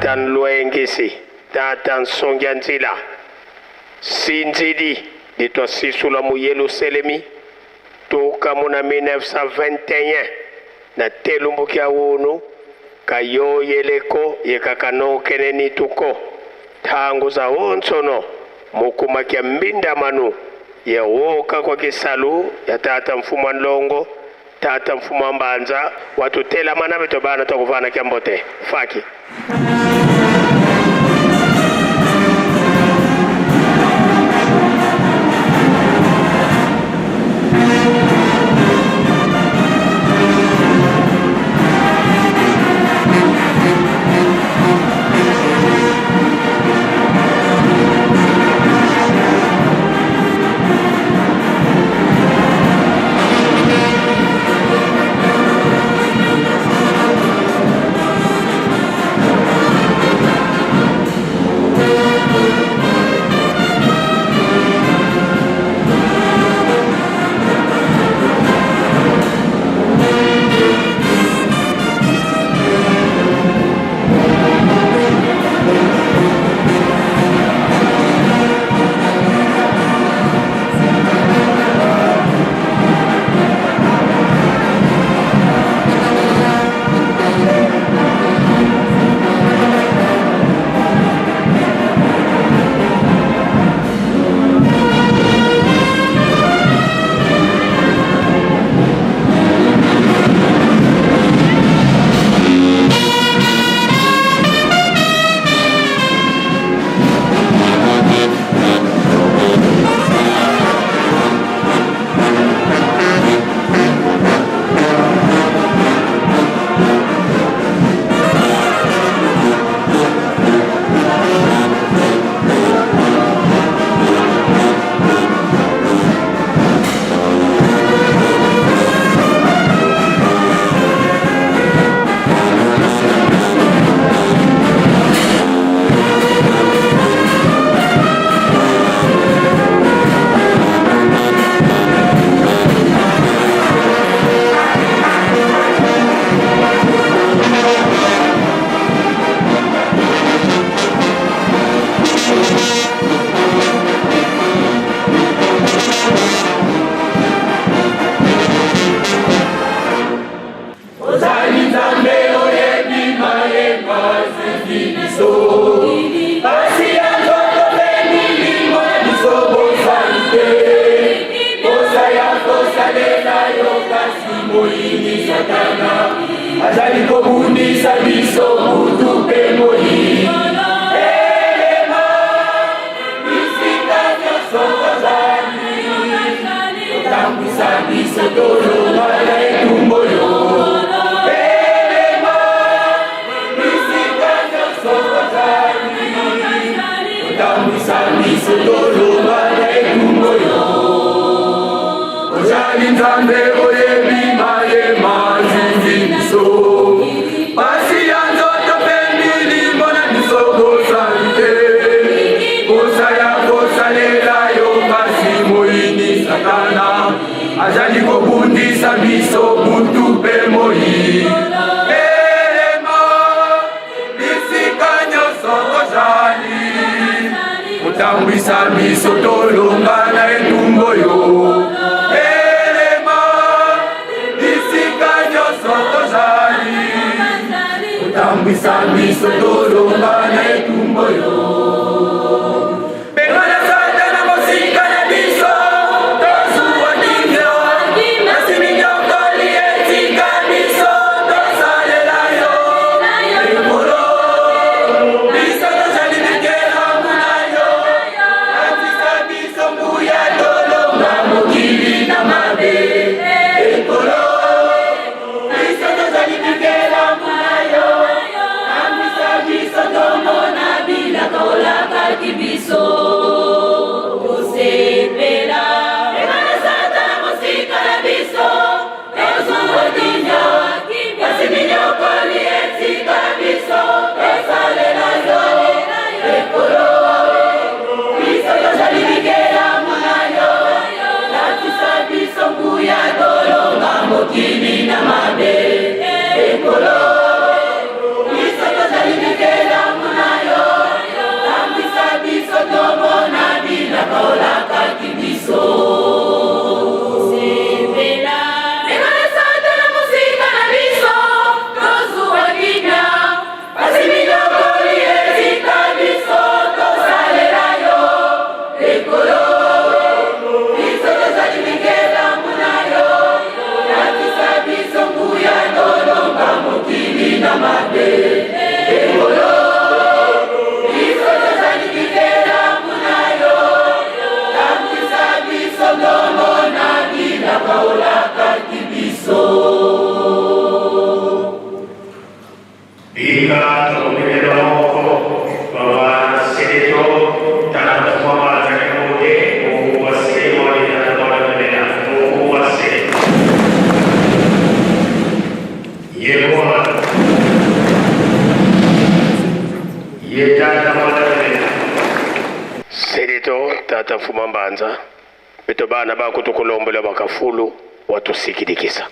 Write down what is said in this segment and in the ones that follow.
tatan Luengisi, tatan Songianzila, Sinzidi, dit-toi si sous la mouillelu Selemi, tout comme en 1921, na telumbuki awunu, kayo yeleko, yekakano keneni tuko, tangu za onsono, mukumakia mbinda manu, ya woka kwa kisalu, ya tata mfumo nlongo, tata mfumo mbanza, watu tela mana betobana tokuvana kiambote. Faki. Pero tata Mfuma Mbanza beto bana bako tukulombola bakafulu watusikidikisa.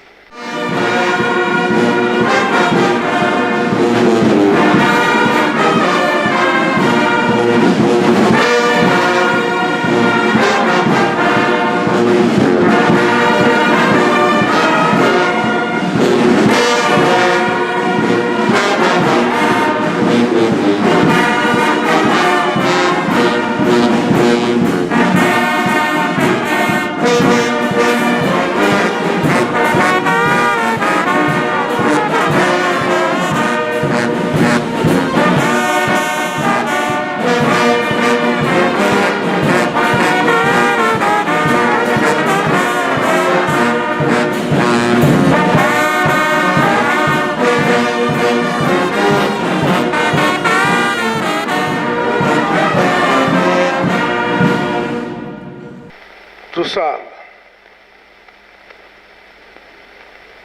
Tusala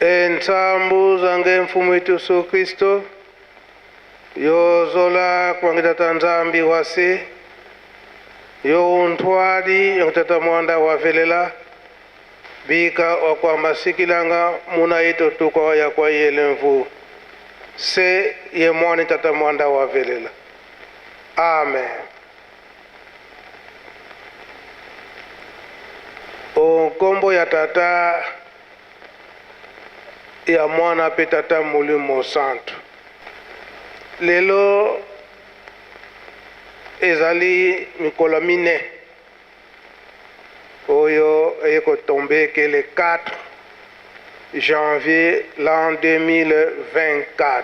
entsambu zange mfumu wetu Yesu Kristo yozola kwangitata nzambi wase yo untwadi yangitata mwanda wavelela bika wakwamba sikilanga muna ito tukwa ya kwa yele mvu se ye mwani tata mwanda wavelela. Amen. O kombo ya tata ya mwana pe tata Molimo Santo lelo ezali mikolo mine oyo eko tombe ke le 4 janvier l'an 2024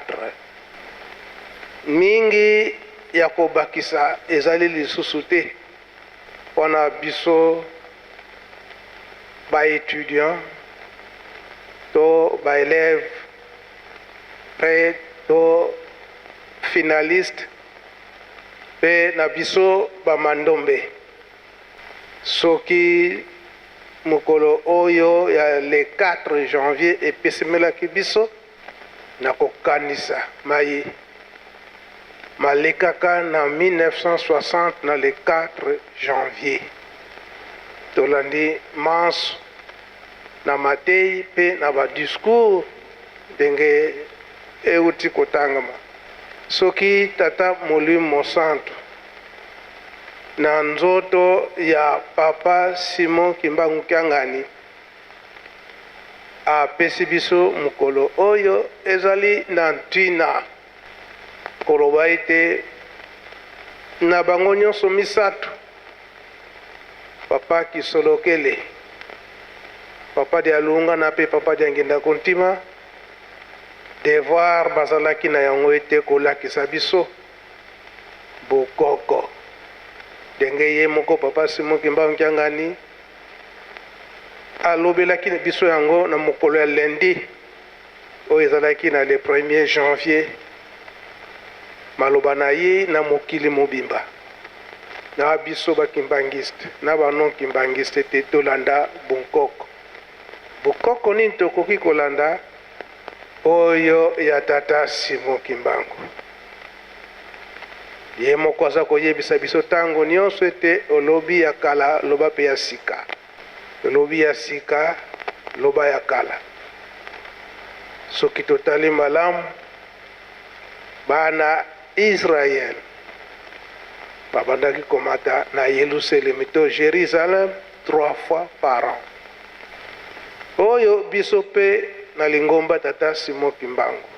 mingi ya kobakisa ezali lisusu te wana biso ba étudiant to ba élève près to finaliste pe na biso ba mandombe soki mokolo oyo ya le 4 janvier epesemelaki biso na kokanisa mai malekaka na 1960 na le 4 janvier tolandi manso na matei pe na ba discours ndenge euti kotangama soki tata Molimo Santo na nzoto ya papa Simon Kimbangu Kyangani apesi biso mokolo oyo ezali na ntina koloba ete na bango nyonso misato papa Kisolokele papa de alunga na pe papa de ngenda kontima devoir bazalaki na yango ete kolakisa biso bokoko ndenge ye moko papa Simon Kimbangu Kyangani alobelaki biso yango na mokolo ya lundi oyo ezalaki na le 1er janvier maloba na ye na mokili mobimba na biso bakimbangiste na banon kimbangiste te tolanda bunkoko bukoko nini tokoki kolanda oyo ya tata Simon Kimbangu ye moko aza koyebisa biso ntango nyonso ete olobi ya kala loba pe ya sika olobi ya sika loba ya kala soki totali malamu bana Israel babandaki komata na Yerusalem to Jérusalem 3 fois par an oyo biso pe na lingomba tata Simon Kimbangu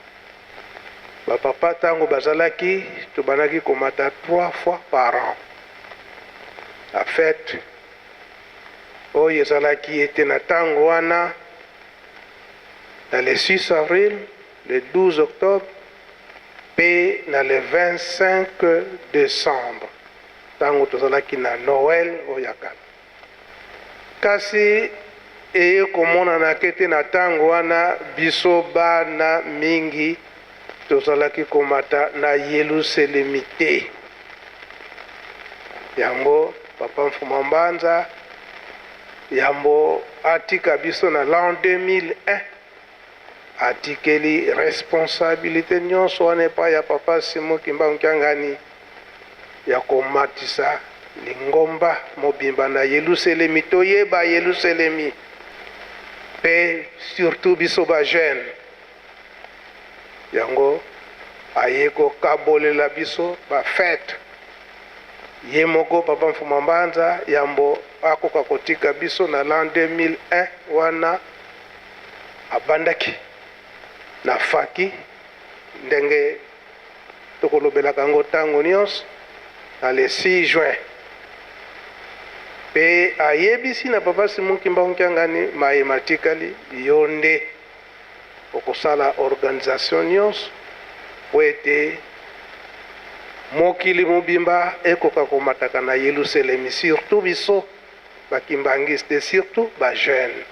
bapapa tango bazalaki tobandaki komata 3 fois par an la fête oyo ezalaki ete na tango wana na le 6 avril le 12 octobre pe na le 25 décembre tango tozalaki na Noël oyo ya kala kasi eye komonana kete na tango wana biso bana mingi tozalaki komata na Yerusalemi te yango papa Mfuma Mbanza yambo atika biso na l'an 2001 atikeli responsabilité nyonso wana epai ya papa Simon Kimbangu Kyangani ya komatisa lingomba mobimba na Yerusalemi toyeba Yerusalemi pe surtout biso ba jeune yango aye kokabolela biso ba fête ye moko papa Mfuma Mbanza yambo akoka kotika biso na l'an 2001 wana abandaki na faki ndenge tokolobelaka yango ntango nyonso na le 6 juin pe ayebisi na papa Simon Kimbangu Kiangani mayema tikali yo nde okosala organisation nyonso po ete mokili mobimba ekoka komataka na Yerusalemi surtout biso bakimbangiste surtout ba jeune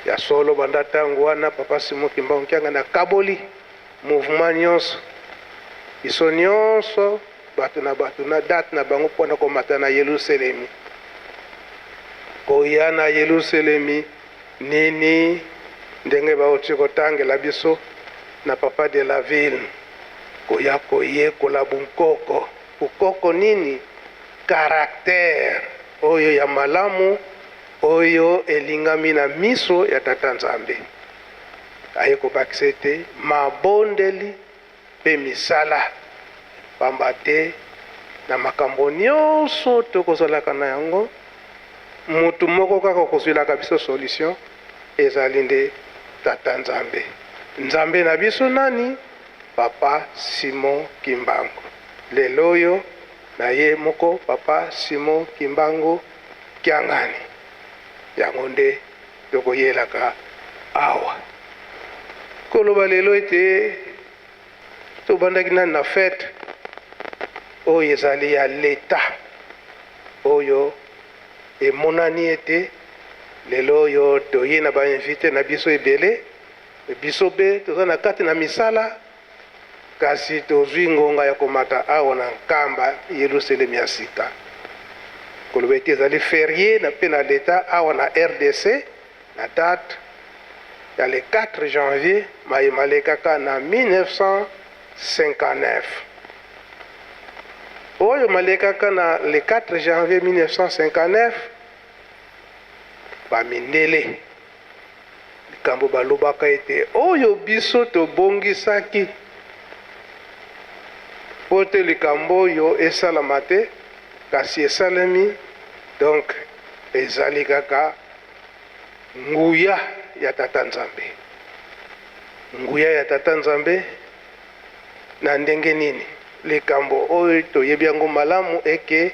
ya solo banda ntango wana papa Simon Kimbangu Kiangani akaboli mouvement nyonso biso nyonso bato na date na bango mpona komata na Yerusalemi koya na Yerusalemi nini ndenge bauti kotangela biso na papa de la ville koya koyekola bunkoko bukoko nini caractère oyo ya malamu oyo elingami na miso ya Tata Nzambe aye kobakisa ete mabondeli pe misala pamba te na makambo nyonso tokozalaka na yango mutu moko kaka kozwilaka biso solution ezali nde Tata Nzambe. Nzambe na biso nani? Papa Simon Kimbangu. Lelo oyo na ye moko papa Simon Kimbangu Kiangani yango nde tokoyelaka awa koloba lelo ete tobandaki nani na fête oyo ezali ya leta oyo emonani ete lelo oyo toye na bainvite na biso ebele biso be toza na kati na misala kasi tozwi ngonga ya komata awa na nkamba Yerusalemi ya sika koloba ete ezali ferie na pe na leta awa na RDC na date ya le 4 janvier mayema lekaka na 1959 oyo malekaka na le 4 janvier 1959 bamindele likambo balobaka ete oyo biso tobongisaki po te likambo oyo esalama te kasi esalemi donc ezali kaka nguya ya Tata Nzambe nguya ya Tata Nzambe na ndenge nini likambo oyo toyebi yango malamu eke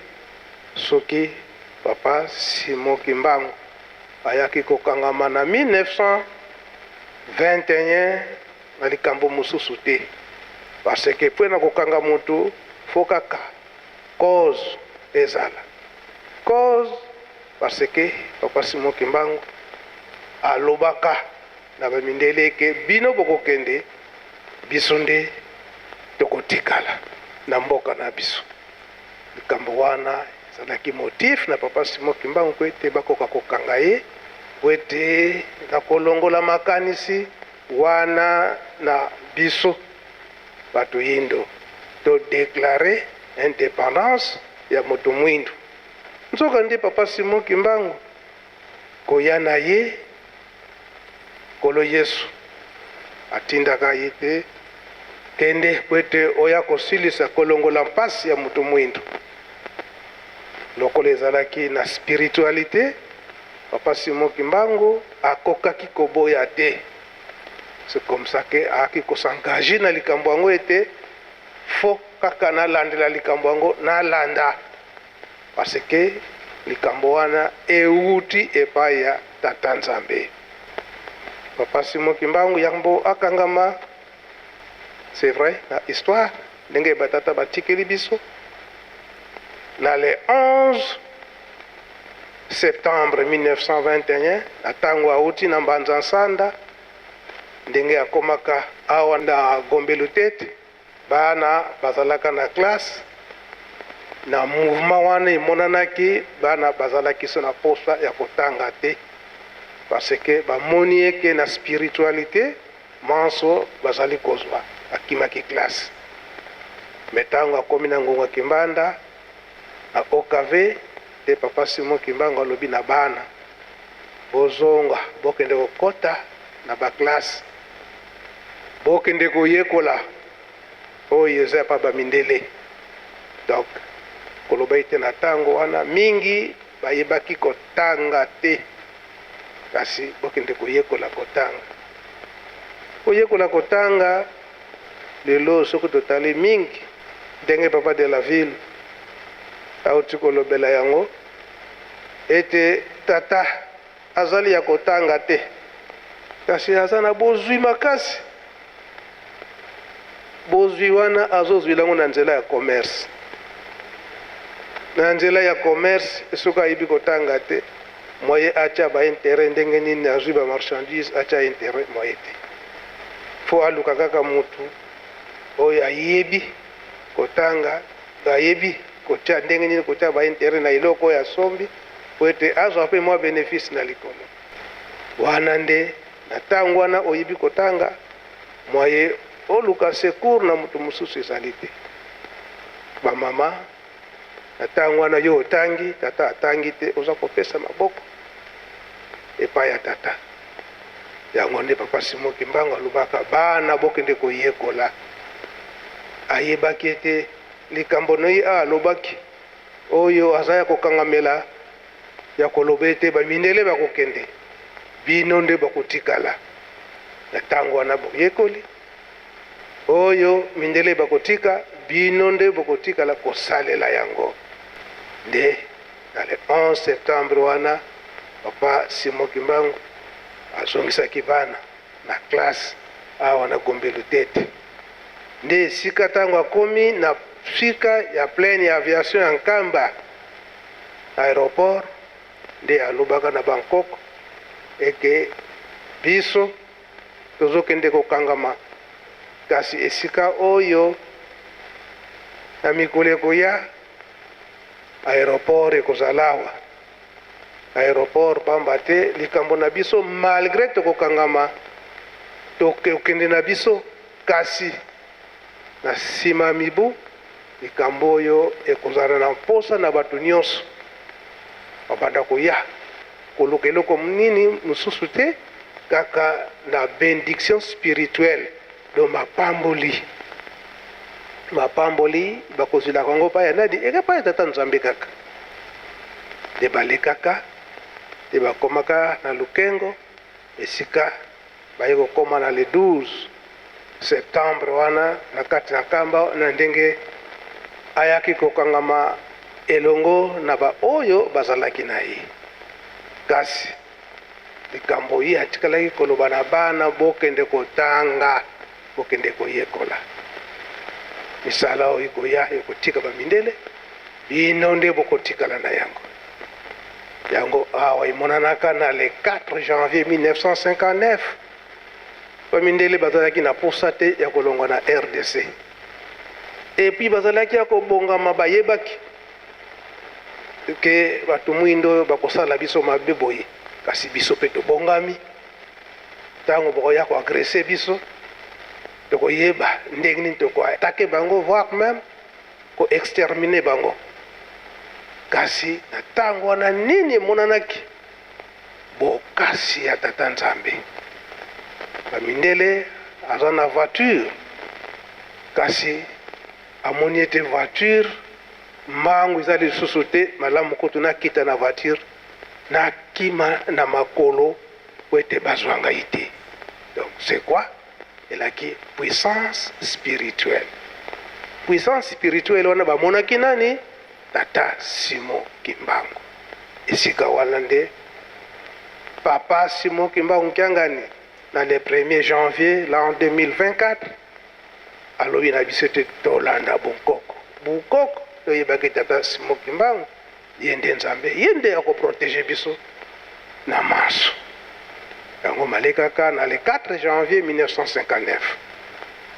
soki papa Simon Kimbangu ayaki kokangama na 1921 na likambo mosusu te parce que mpona kokanga motu fo kaka cause ezala cause parce que papa Simon Kimbangu alobaka na bamindele eke bino bokokende biso nde tokotikala na mboka na biso likambo wana ezalaki motif na papa Simon Kimbangu ko ete bakoka kokanga ye po ete na kolongola makanisi wana na biso bato yindo to déclarer indépendance ya moto mwindu nzoka nde papa Simon Kimbangu koya na ye kolo Yesu atindaka ye te kende po ete oya kosilisa kolongola mpasi ya moto mwindu lokola ezalaki na spiritualité papa Simon Kimbangu akokaki koboya te c'est comme ça que aki kosangaje na likambo yango ete fo kaka nalandela likambo yango nalanda parce que likambo wana euti epai ya Tata Nzambe papa Simon Kimbangu yango akangama c'est vrai na histoire ndenge batata batikeli biso na le 11 septembre 1921 na ntango auti na Mbanza Nsanda ndenge akomaka awa na Gombelu Tete bana bazalaka na classe na mouvement wana emonanaki bana bazalaki so na posa ya kotanga te parce que bamoni eke na spiritualité manso bazali kozwa akimaki classe metango akomi na ngonga kimbanda na OKV te papa Simon Kimbangu alobi na bana bozonga bokende kokota na baklase bokende koyekola oyo eza pa bamindele. Donc koloba ete na ntango wana mingi bayebaki kotanga te, kasi bokende koyekola kotanga. Koyekola kotanga lelo soki totali mingi ndenge papa de la ville auti kolobela yango ete tata azali ya kotanga te, kasi aza na bozwi makasi. Bozwi wana azozwilango na nzela ya commerce, na nzela ya commerce soki ayibi kotanga te moye atia baintere ndenge nini azwi bamarchandise atia intere moye te. Fo aluka kaka mutu oyo ayebi kotanga, ayebi kotia ndenge nini kotia baintere na iloko oyo asombi po ete azwa mpe mwa benefice na likolo wana. Nde na ntango wana oyebi kotanga moye oluka secours na mutu mosusu ezali te. Bamama na ntango wana yo otangi tata atangi te, oza kopesa maboko epai ya tata. Yango nde papa Simon Kimbangu alobaka bana bokende koyekola. Ayebaki ete likambo na ye alobaki oyo aza ya kokangamela ya koloba ete bamindele bakokende, bino nde bakotikala. Na ntango wana boyekoli oyo mindele bakotika, bino nde bakotikala kosalela yango. Nde na le 11 septembre wana papa Simon Kimbangu azongisaki bana na classe awa na Gombelu tete. Nde sika tango akomi na sika ya plaine ya aviation ya Nkamba aéroport, nde alobaka na Bangkok eke biso tozokende kokangama, kasi esika oyo na mikolo ekoya aéroport ekozalawa. Aéroport pamba te likambo na biso malgré tokokangama tokende na biso, kasi na nsima mibu likambo oyo ekozala na mposa na bato nyonso babanda koya koluka eloko nini mosusu te kaka na bénédiction spirituelle do mapamboli. Mapamboli bakozwilaka yango pa ya nadi eka pa ya tata Nzambe kaka. Nde balekaka nde bakomaka na Lukengo esika baye kokoma na le 12 septembre wana na kati na Nkamba, na ndenge ayaki kokangama elongo na ba oyo bazalaki na ye. Kasi likambo ye atikalaki koloba na bana bokende kotanga, bokende koyekola. Misala oyo koya ekotika bamindele, bino nde bokotikala na yango. Yango awa imonanaka na le 4 janvier 1959 bamindele bazalaki na posa te ya kolongwa na RDC. Et puis bazalaki ya kobongama bayebaki ke bato mwindo bakosala biso mabe boye, kasi biso pe tobongami. Tango bokoya koagrese biso tokoyeba ndenge nini tokoatake bango, voire même ko exterminer bango. Kasi na tango wana nini emonanaki bokasi ya tata Nzambe. Bamindele aza na voiture, kasi amoni ete voiture mbangu ezali lisusu te, malamu kutu nakita na voiture nakima na makolo po ete bazwanga ye te. Donc c'est quoi? Elaki puissance spirituelle. Puissance spirituelle wana bamonaki nani? Tata Simon Kimbangu. Esika wana nde papa Simon Kimbangu Kiangani na le 1er janvier l'an 2024 alobi na biso te tolanda Bukoko. Bukoko toyebaki tata Simon Kimbangu ye nde Nzambe, ye nde akoprotege biso na maso. Yango malekaka na le 4 janvier 1959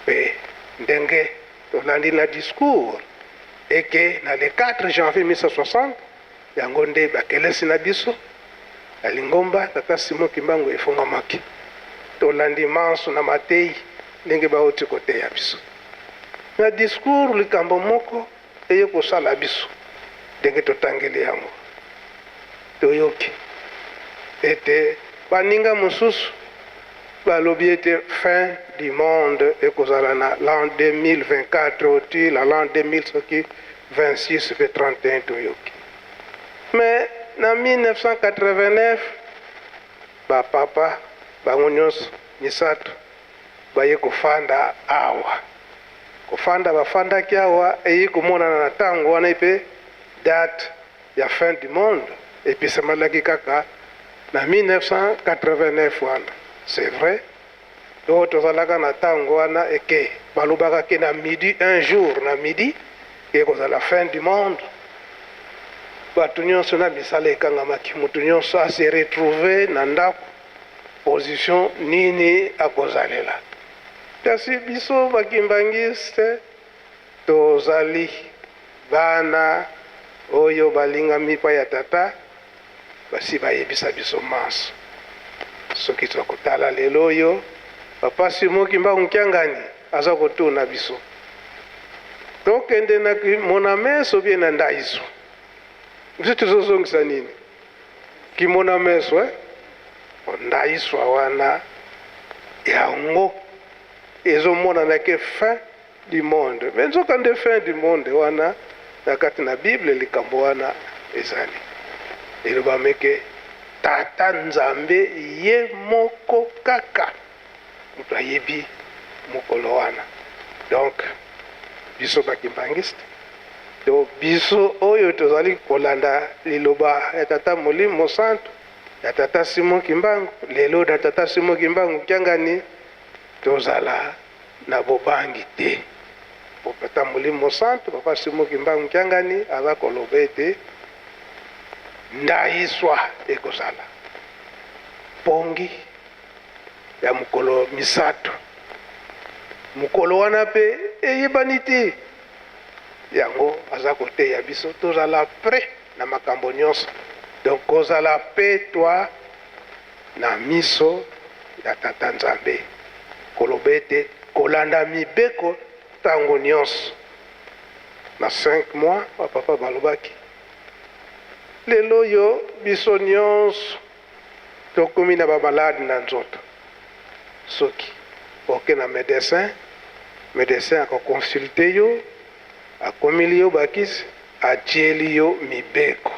pe ndenge tolandi na discours eke na le 4 janvier 1960 yango nde bakelesi na biso na Lingomba tata Simon Kimbangu efongamaki. Tolandi manso na matei ndenge baoti koteya biso na discours likambo moko eye kosala biso ndenge totangeli yango toyoki ete baninga mosusu balobi ete fin du monde ekozala na l'an 2024 oti la l'an 2000 soki 26 pe 31 toyoki. Mais na 1989 bapapa bango nyonso misato baye kofanda awa, kofanda bafandaki awa eyi komonana na ntango wana mpe date ya fin du monde episamalaki kaka na 1989 wana. C'est vrai, to tozalaka na ntango wana eke balobaka ke na midi un jour na midi ekozala fin du monde. Bato nyonso na misala ekangamaki, moto nyonso ase retrouve na ndako position nini akozalela. Kasi biso bakimbangiste tozali bana oyo balingami pa ya tata basi bayebisa biso maso. Soki tokotala lelo oyo papa Simon Kimbangu Nkiangani aza kotuna biso tokende na kimona meso bie na ndaiso biso tozozongisa nini kimona meso ndaiso wana yango ezomonana ke fin du monde. Mais nzokande fin du monde wana na kati na Bible likambo wana ezali eloba ke tata nzambe ye moko kaka moto ayebi mokolo wana. Donc biso bakimbangiste to biso oyo tozali kolanda liloba ya tata Molimo Santu ya tata Simon Kimbangu lelo na tata Simon Kimbangu Nkiangani tozala na bobangi te. Tata Molimo Santu papa Simon Kimbangu Nkiangani aza koloba ete ndaiswa ekozala pongi ya mokolo misato. Mokolo wana mpe eyebani te yango aza koteya biso tozala pre na makambo nyonso. Donc kozala pe twa na miso ya tata nzambe koloba ete kolanda mibeko ntango nyonso. Na 5 mois bapapa balobaki lelo yo biso nyonso tokomi na bamaladi na nzoto. Soki oke na médecin akokonsulte yo akomili yo bakisi atieli yo mibeko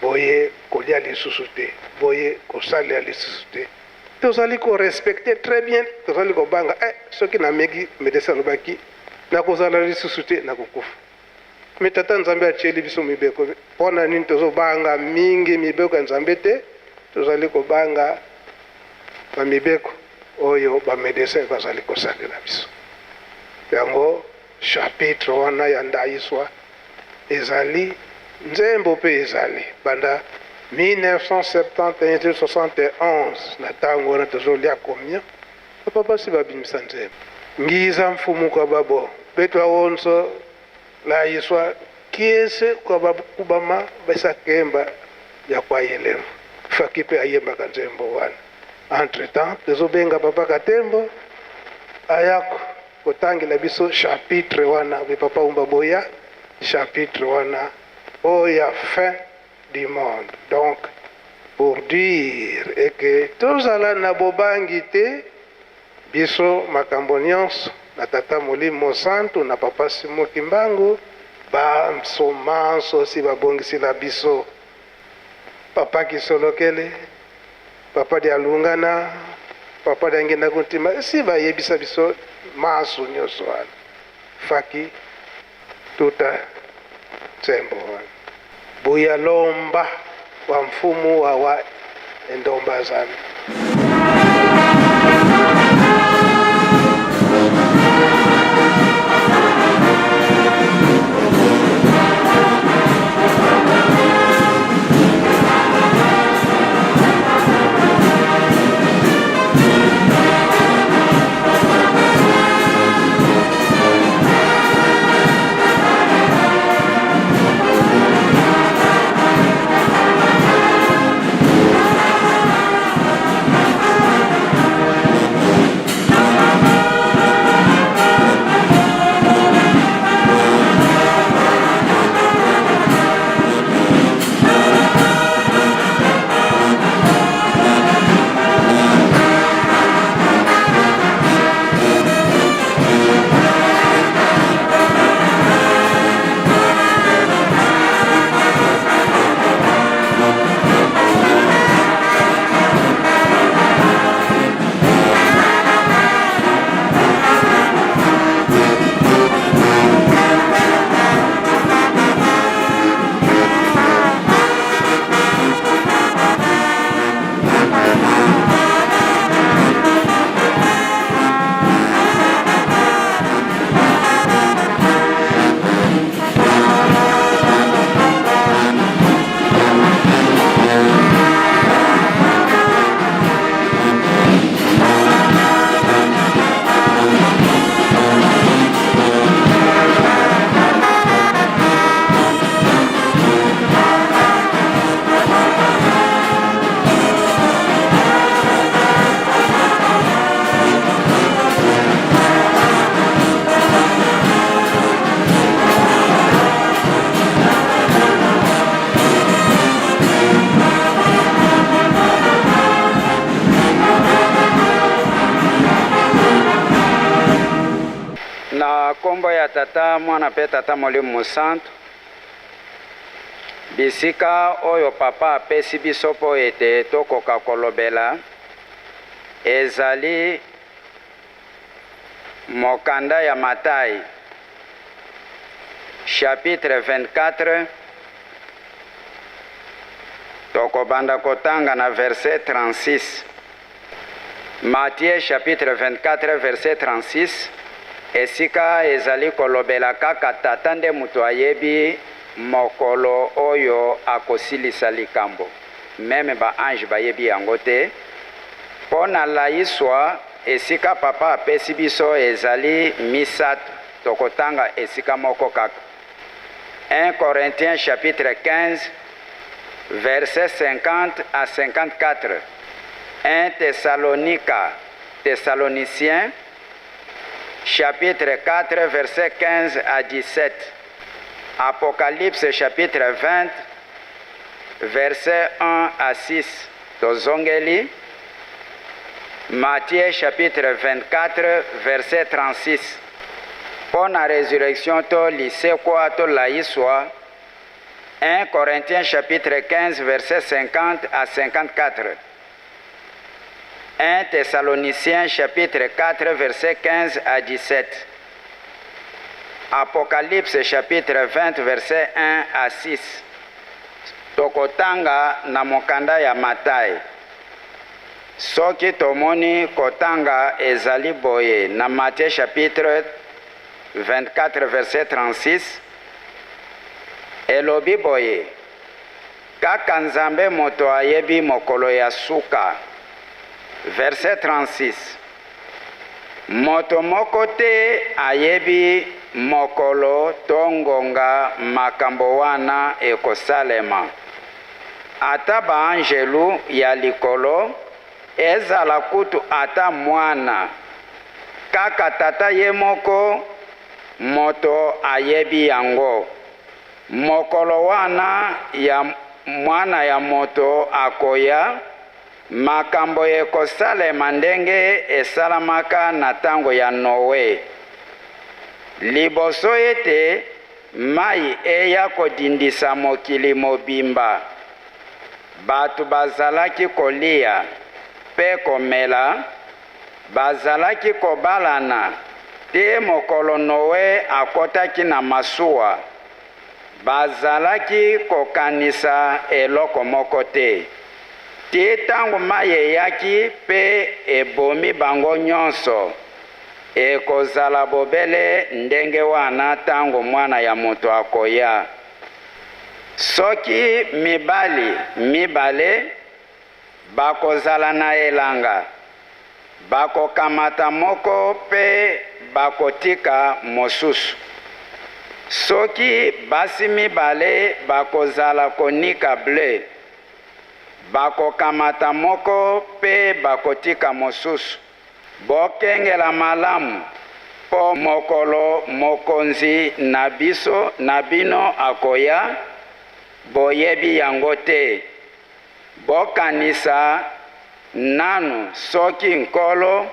boye kolia lisusu te boye kosalia lisusu te. Tozali korespecte très bien, tozali kobanga soki nameki médecin alobaki nakozala lisusu te nakokufa. Me tata nzambe atieli biso mibeko mpona nini tozobanga mingi mibeko ya nzambe te tozali kobanga bamibeko oyo bamédecin bazali kosalela biso. Yango chapitre wana ya ndaiswa ezali nzembo mpe ezali banda 1971 na ntango wana tozolia communion papa basi babimisa nzembo ngiza mfumuko babo betwa wonso la yiswa kiese kwa babu kubama besa kemba ya kwa yelevu fakipe ayemba kanzembo wana. Entre temps tezobenga papa Katembo ayako kotangela biso chapitre wana be papa umba boya chapitre wana oya fin du monde. Donc pour dire que tozala na bobangi te biso makambo nyonso na tata Molimo Santu na papa Simon Kimbangu bamsomanso si babongisila biso papa Kisolokele papa di alungana papa di angenda kuntima si bayebisa biso maso nyonso wana faki tuta tsembo wana buya lomba wa mfumu wa endomba zami. nkombo ya tata mwana pe tata molimo mosantu bisika oyo papa apesi biso mpo ete tokoka kolobela ezali mokanda ya Matayi chapitre 24 tokobanda kotanga na verset 36. Matthieu chapitre 24 verset 36 esika ezali kolobela kaka tata nde mutu ayebi mokolo oyo akosilisa likambo, meme ba ange bayebi yango te. Mpo na layiswa esika papa apesi biso ezali misato, tokotanga esika moko kaka. 1 Corinthiens chapitre 15 verset 50 à 54. 1 Thessaloniciens chapitre 4 verset 15 à 17. Apocalypse chapitre 20 verset 1 à 6. Tozongeli. Matthieu chapitre 24 verset 36. Pour la résurrection to lycée quoi to laïswa. 1 Corinthiens chapitre 15 verset 50 à 54. 1 Thessaloniciens chapitre 4 verset 15 à 17. Apocalypse chapitre 20 verset 1 à 6. Tokotanga na mokanda ya Matayi. Soki tomoni kotanga ezali boye na Matthieu chapitre 24 verset 36. Elobi boye kaka Nzambe moto ayebi mokolo ya suka. Verset 36. Moto moko te ayebi mokolo tongonga makambo wana ekosalema. Ata baanjelu ya likolo ezala kutu ata mwana. Kaka tata ye moko moto ayebi yango. Mokolo wana ya mwana ya moto akoya, makambo ekosalema ndenge esalamaka na tango ya Noe. Liboso ete mai eya kodindisa mokili mobimba, batu bazalaki kolia pe komela, bazalaki kobalana te mokolo Noe akotaki na masuwa, bazalaki kokanisa eloko moko te. Ti tango mai eyaki pe ebomi bango nyonso, ekozala bobele ndenge wana tango mwana ya moto akoya. Soki mibale bakozala na elanga, bakokamata moko pe bakotika mosusu. Soki basi mibale bakozala konika ble, bakokamata moko pe bakotika mosusu. Bokengela malamu po mokolo mokonzi na bino akoya, boyebi yango te. Bokanisa nanu soki nkolo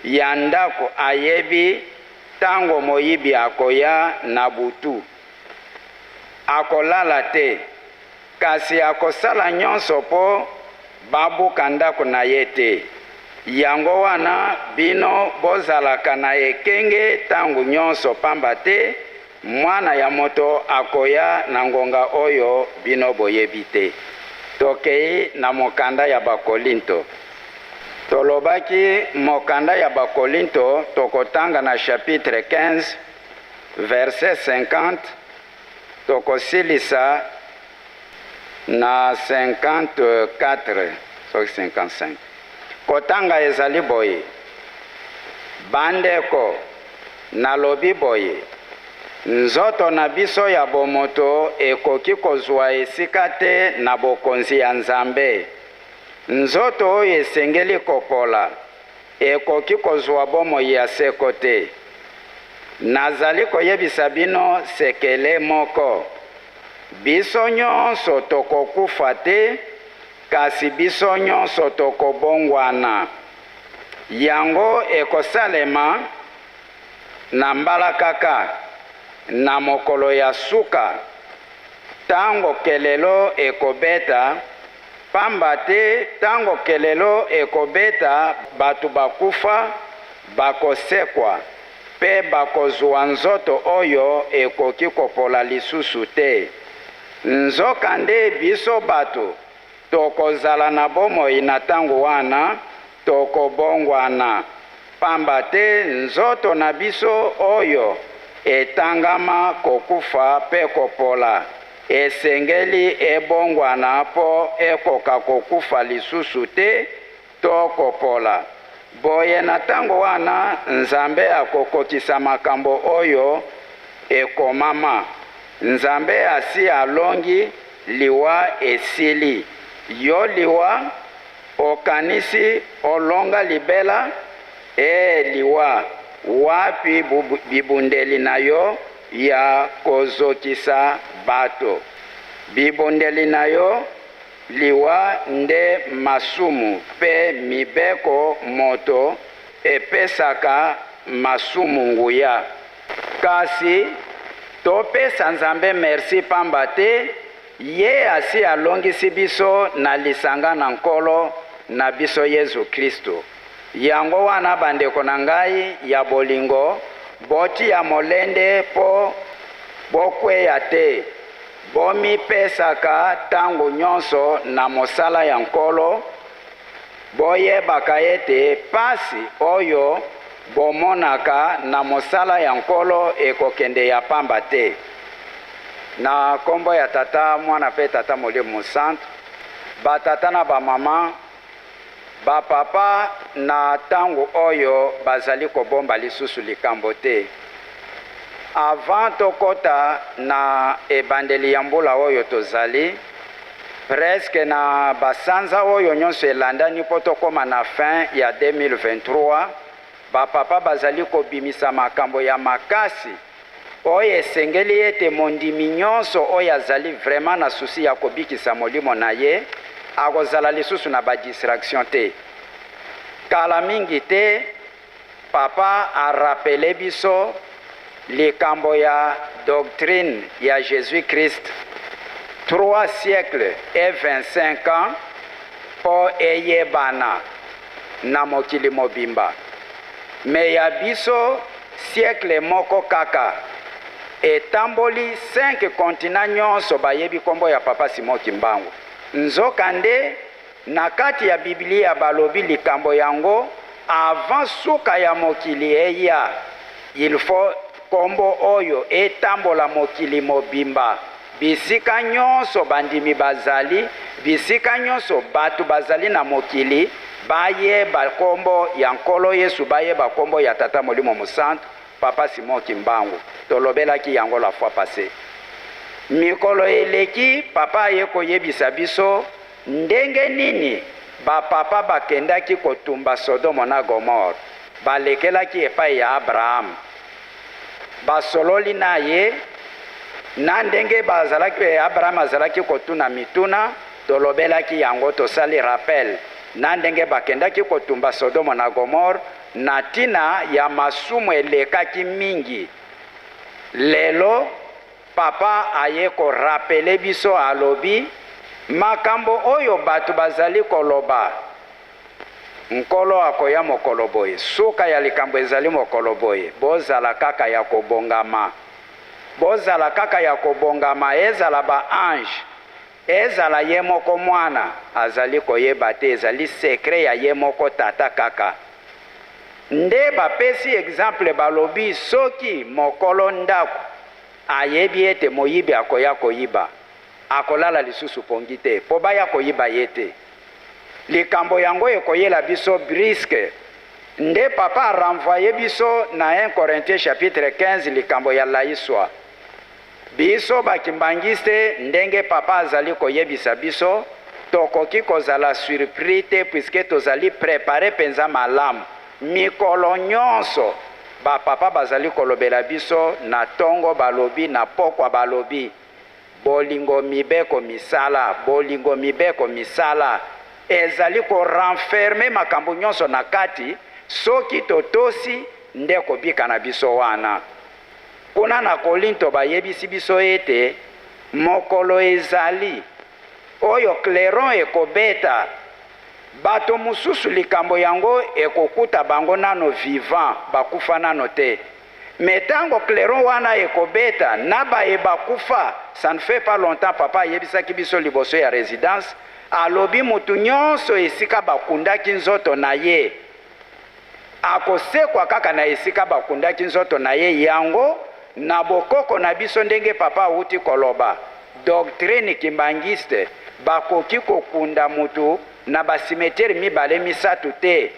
ya ndako ayebi tango moyibi akoya na butu. Akolala te, kasi akosala nyonso po babuka ndako na ye te. Yango wana bino bozalaka na ekenge tango nyonso, pamba te mwana ya moto akoya na ngonga oyo bino boyebi te. Tokei na mokanda ya Bakolinto. Tolobaki mokanda ya Bakolinto tokotanga na chapitre 15 verset 50, tokosilisa na 54 soki 55. Kotanga ezali boye. Bandeko nalobi boye, nzoto na biso ya bomoto ekoki kozwa esika te na bokonzi ya Nzambe. Nzoto oyo esengeli kopola ekoki kozwa bomoi ya seko te. Nazali koyebisa bino sekele moko. Biso nyonso tokokufa te, kasi biso nyonso tokobongwana. Yango ekosalema na mbala kaka na mokolo ya suka tango kelelo ekobeta, pamba te tango kelelo ekobeta batu bakufa bakosekwa pe bakozwa nzoto oyo ekoki kopola lisusu te. Nzokande biso batu tokozala na bomoi na tango wana tokobongwana, pamba te nzoto na biso oyo etangama kokufa pe kopola esengeli ebongwana po ekoka kokufa lisusu te to kopola. Boye na tango wana Nzambe akokokisa makambo oyo ekomama. Nzambe asi alongi liwa esili. Yo liwa okanisi olonga libela, liwa wapi bibundeli na yo ya kozokisa bato. Bibundeli na yo liwa nde masumu pe mibeko moto epesaka masumu nguya. Kasi topesa Nzambe merci pamba te ye asi alongisi biso na lisanga na nkolo na biso Yesu Kristo. Yango wana bandeko na ngai ya bolingo, boti ya molende po bokweya te, bomi pesaka tango nyonso na mosala ya nkolo, boyebaka ete pasi oyo bomonaka na mosala ya nkolo ekokende ya pamba te. Na kombo ya tata mwana pe tata Molimo Santo, batata na bamama, bapapa na tango oyo bazali kobomba lisusu likambo te. Avant tokota na ebandeli ya mbula oyo tozali, presque na basanza oyo nyonso elandani po tokoma na fin ya 2023, bapapa bazali kobimisa makambo ya makasi oyo esengeli ete mondimi nyonso oyo azali vraiment na susi ya kobikisa molimo na ye akozala lisusu na badistraction te. Kala mingi te papa arapele biso likambo ya doctrine ya Jésus Christ 3 siècles et 25 ans po eyebana na mokili mobimba. Me ya biso siècle moko kaka etamboli 5 kontina nyonso bayebi kombo ya papa Simon Kimbangu. Nzokande na kati ya Biblia balobi likambo yango avant suka ya mokili eya, il faut kombo oyo etambola mokili mobimba. Bisika nyonso bandimi bazali, bisika nyonso batu bazali na mokili, bayeba kombo ya nkolo Yesu, bayeba kombo ya tata Molimo Mosantu papa Simon Kimbangu. Tolobelaki yango la fois passée. Mikolo eleki papa ye koyebisa biso ndenge nini bapapa bakendaki kotumba Sodomo na Gomora, balekelaki epai ya Abraham. Basololi na ye na ndenge bazalaki Abraham azalaki kotuna mituna, tolobelaki yango tosali rappel na ndenge bakendaki kotumba Sodomo na Gomora na tina ya masumu elekaki mingi. Lelo papa aye ko rapele biso alobi makambo oyo batu bazali koloba nkolo akoya mokolo boye, suka ya likambo ezali mokolo boye, bozala kaka ya kobongama. Bozala kaka ya kobongama, ezala ba ange, ezala ye moko mwana azali koyeba te, ezali sekre ya ye moko tata kaka. Nde bapesi exemple balobi soki mokolo ndako ayebi ete moyibi akoya koyiba, akolala lisusu pongi te, po baya koyiba ye te. Likambo yango ekoyela biso briske. Nde papa renvoye biso na 1 Corinthiens chapitre 15 likambo ya laiswa. Biso bakimbangiste ndenge papa azali koyebisa biso, tokoki kozala surpris te puisque tozali prepare penza malamu. Mikolo nyonso bapapa bazali kolobela biso na tongo balobi, na pokwa balobi bolingo mibeko misala, bolingo mibeko misala. Ezali ko renfermer makambo nyonso na kati, soki totosi nde kobika na biso wana. Kuna na Korinto bayebisi biso ete mokolo ezali oyo clairon ekobeta bato mususu likambo yango ekokuta bango nano vivant bakufa nano te. Metango clairon wana ekobeta na baye bakufa, ça ne fait pas longtemps papa yebisaki biso liboso ya résidence alobi mutu nyonso esika bakundaki nzoto na ye akosekwa kaka na esika bakundaki nzoto na ye. Yango na bokoko na biso ndenge papa uti koloba doctrine kimbangiste bakoki kokunda mutu na basimetiere mibale misatu te.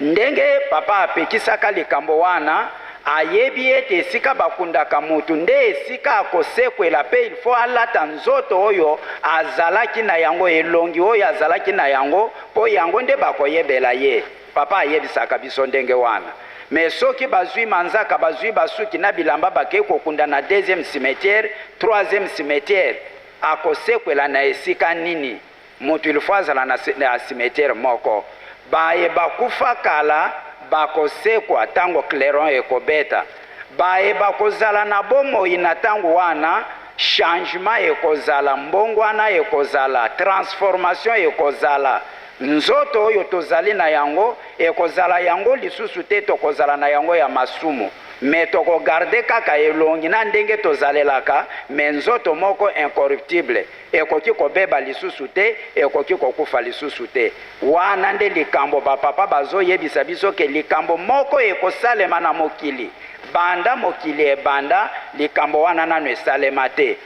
Ndenge papa apekisaka likambo wana ayebi ete esika bakundaka mutu nde esika akosekwela pe il faut alata nzoto oyo azalaki na yango, elongi oyo azalaki na yango po yango nde bakoyebela ye. Papa ayebisaka biso ndenge wana. Mais soki bazwi manzaka bazwi basuki na bilamba bake kokunda na deuxième cimetière, troisième cimetière, akosekwela na esika nini? Mutu il faut azala na cimetière moko. Baye bakufa kala bakosekwa tango clairon ekobeta. Baye bakozala na bomoi na tango wana changement ekozala, mbongwana ekozala, transformation ekozala. Nzoto oyo tozali na yango ekozala yango lisusu te tokozala na yango ya masumu. Me toko garde kaka elongi na ndenge tozalelaka, me nzoto moko incorruptible ekoki kobeba lisusu te, ekoki kokufa lisusu te. Wana nde likambo bapapa bazo yebisa biso ke likambo moko ekosalema na mokili. Banda mokili ebanda, likambo wana nano esalema te.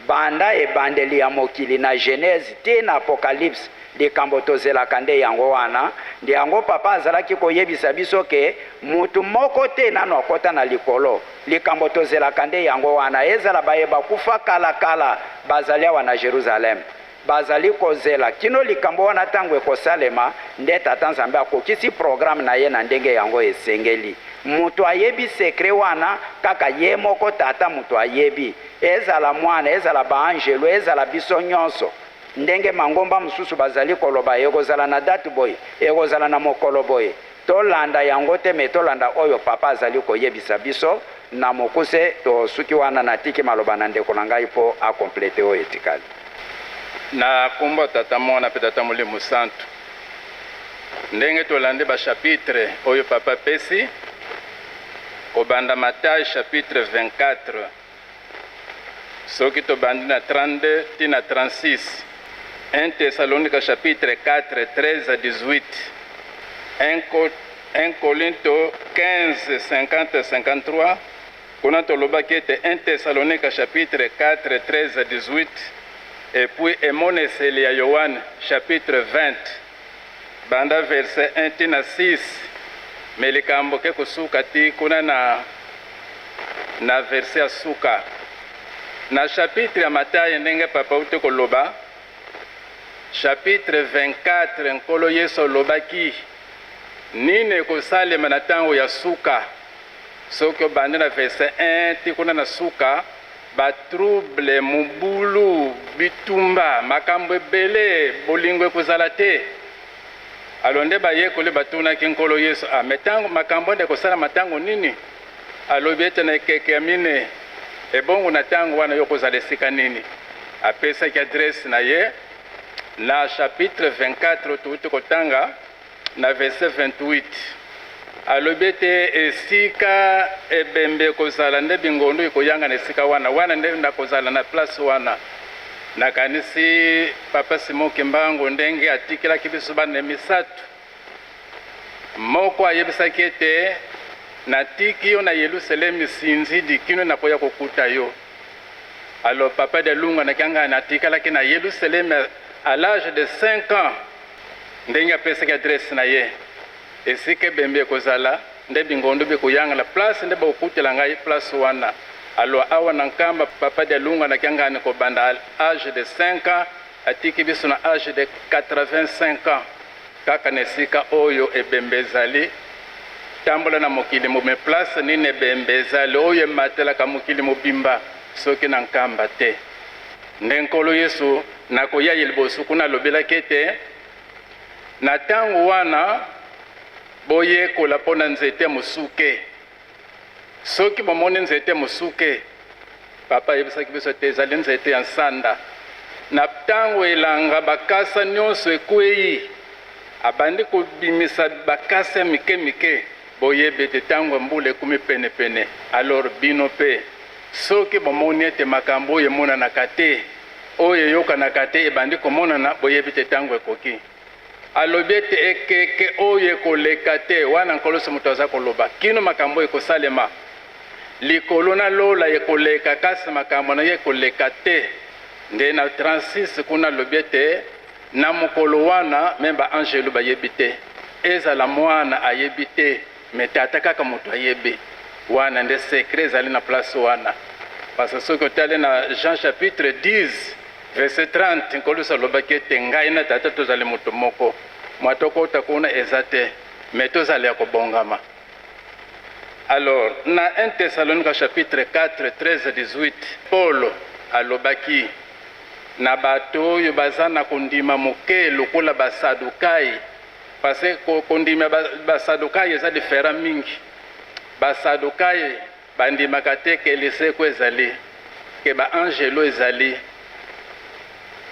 Banda ebandeli ya mokili na Genèse te na Apocalypse, likambo tozelaka nde yango wana. Ndi yango papa azalaki koyebisa biso ke mutu moko te nano akota na likolo, likambo tozelaka nde yango wana. Ezala baye bakufa kala kala bazali awa na Jerusalem, bazali kozela kino likambo wana tango ekosalema nde tata Nzambe akokisi programme na ye na ndenge yango esengeli. Mutu ayebi sekre wana kaka ye moko tata mutu ayebi. Ezala mwana, ezala baangelo, ezala biso nyonso. Ndenge mangomba mususu bazali koloba ekozala na date boy, ekozala na mokolo boy. Tolanda yango te, me tolanda oyo papa azali koyebisa biso na mokuse to suki wana na tiki maloba na ndeko na ngai po akomplete oyo etikali. Na kombo tata mwana pe tata Molimo Santu. Ndenge tolande ba chapitre oyo papa pesi kobanda Matthieu chapitre 24. Soki tobandi na 32 tina 36. 1 Thessalonique chapitre 4, 13 à 18. 1 Corinthians 15, 50 à 53. Kuna tolobaki ete 1 Thessalonique chapitre 4, 13 à 18. Et puis Emoneseli ya Yohane chapitre 20. Banda verset 1 tina 6. Mais likambo ke kusuka ti kuna na verset ya suka. Na chapitre ya Matthieu ndenge papa ute koloba chapitre 24 nkolo Yesu lobaki nini kosalema na tango ya suka. Soki obandi na verset 1 ti kuna na suka batrouble mubulu bitumba makambo ebele bolingo ekozala te. Alonde bayekoli batunaki nkolo Yesu metango makambo nde kosala matango nini? Alobi ete na ekeke mine ebongo na tango wana yokozala esika nini? Apesaki adresse na ye na chapitre 24 tuuti kotanga na verset 28. Alobi ete esika ebembe kozala nde bingondo ikoyanga na esika wana nde nakozala na place wana. Nakanisi papa Simon Kimbangu ndenge atikilaki biso bana misatu. Moko ayebisaki ete natiki yo na Yerusalemu sinzi dikino na koya kokuta yo. Alors papa de Lunga nakanga natikalaki na Yerusalemu à l'âge de 5 ans. Ndenge apesaki adresse na ye. Esike bembe kozala nde bingondo bikuyanga la place nde bakutela ngai place wana. Alors awa nankamba papa de Lunga nakanga ni kobanda à l'âge de 5 ans atiki biso na âge de 85 ans. Kaka nesika oyo ebembezali tambola na mokili mo me place nini ebembezali oyo matelaka mokili mobimba soki na nkamba te. Ndenkolo Yesu nakoya liboso kuna lobelaki ete na tango wana boyekola mpo na nzete mosuke. Soki bomoni nzete mosuke, papa ayebisaki biso te ezali nzete ya nsanda. Na ntango elanga bakasa nyonso ekwei, abandi kobimisa bakasa mike mike, boyebi ete ntango mbula ekumi penepene. Alors bino mpe soki bomoni ete makambo oyo emonanaka te, oyo eyokanaka te ebandi komonana, boyebi ete ntango ekoki. Alobi ete ekeke oyo ekoleka te, wana nkoloso moto aza koloba kino makambo ekosalema. Likolo na lola ekoleka kasi makambo na ye ekoleka te. Nde na 36 kuna alobi ete na mokolo wana memba angelo bayebi te, ezala mwana ayebi te, me tata kaka moto ayebi. Wana nde sekre ezali na place wana. Parce que soki otali na Jean chapitre 10 verset 30, nkoloso alobaki ete ngai na tata tozali moto moko. Mwatokota kuna eza te, me tozali ya kobongama. Alors, na 1 Thessalonica chapitre 4, 13, 18, Paul alobaki na bato oyo baza na kondima moke lokola basadukai. Parce que kondima basadukai eza diferent mingi. Basadukai bandimaka te ke liseko ezali, ke ba angelo ezali,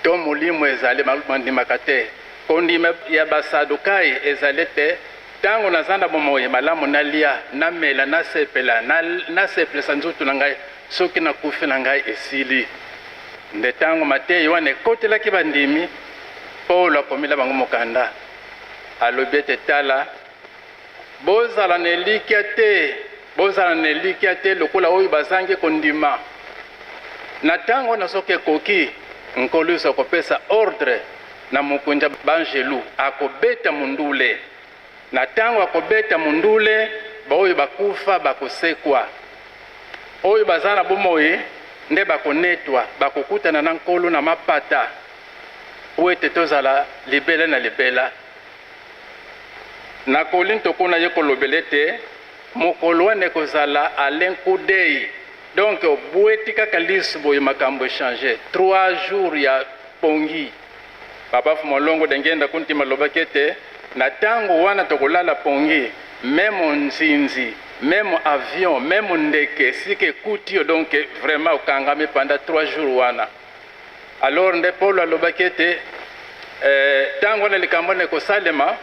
to molimo ezali bandimaka te. Kondima ya basadukai ezali te, tango nazanda bomoye malamu nalia, namela, nasepela, nasepelesa nzoto na ngai, soki nakufi na ngai esili. Nde tango Mateyo wana ekotelaki bandimi, Paulo akomela bango mokanda. Alobi ete tala, bozala na elikya te lokola oyo bazangi kondima. Na tango na soki ekoki, nkoluso akopesa ordre na mokonzi bangelu akobeta mundule. Na tango akobeta mundule, baoyo bakufa bakosekwa. Oyo bazana bomoye nde bakonetwa, bakokutana na nkolo na mapata. Oete tozala libela na libela. Na Korinto kuna ye kolobela ete mokolo wana ekozala alenkudei. Donc obueti kaka lisu boye makambo echange. 3 jours ya pongi. Papa Fumolongo dengenda kunti malobaki ete na tango wana tokolala pongi, même nzinzi, même avion, même ndeke, sike kutio, donc vraiment okangami pendant 3 jours wana. Alors nde Paul alobaki ete tango na likambo ne kosalema,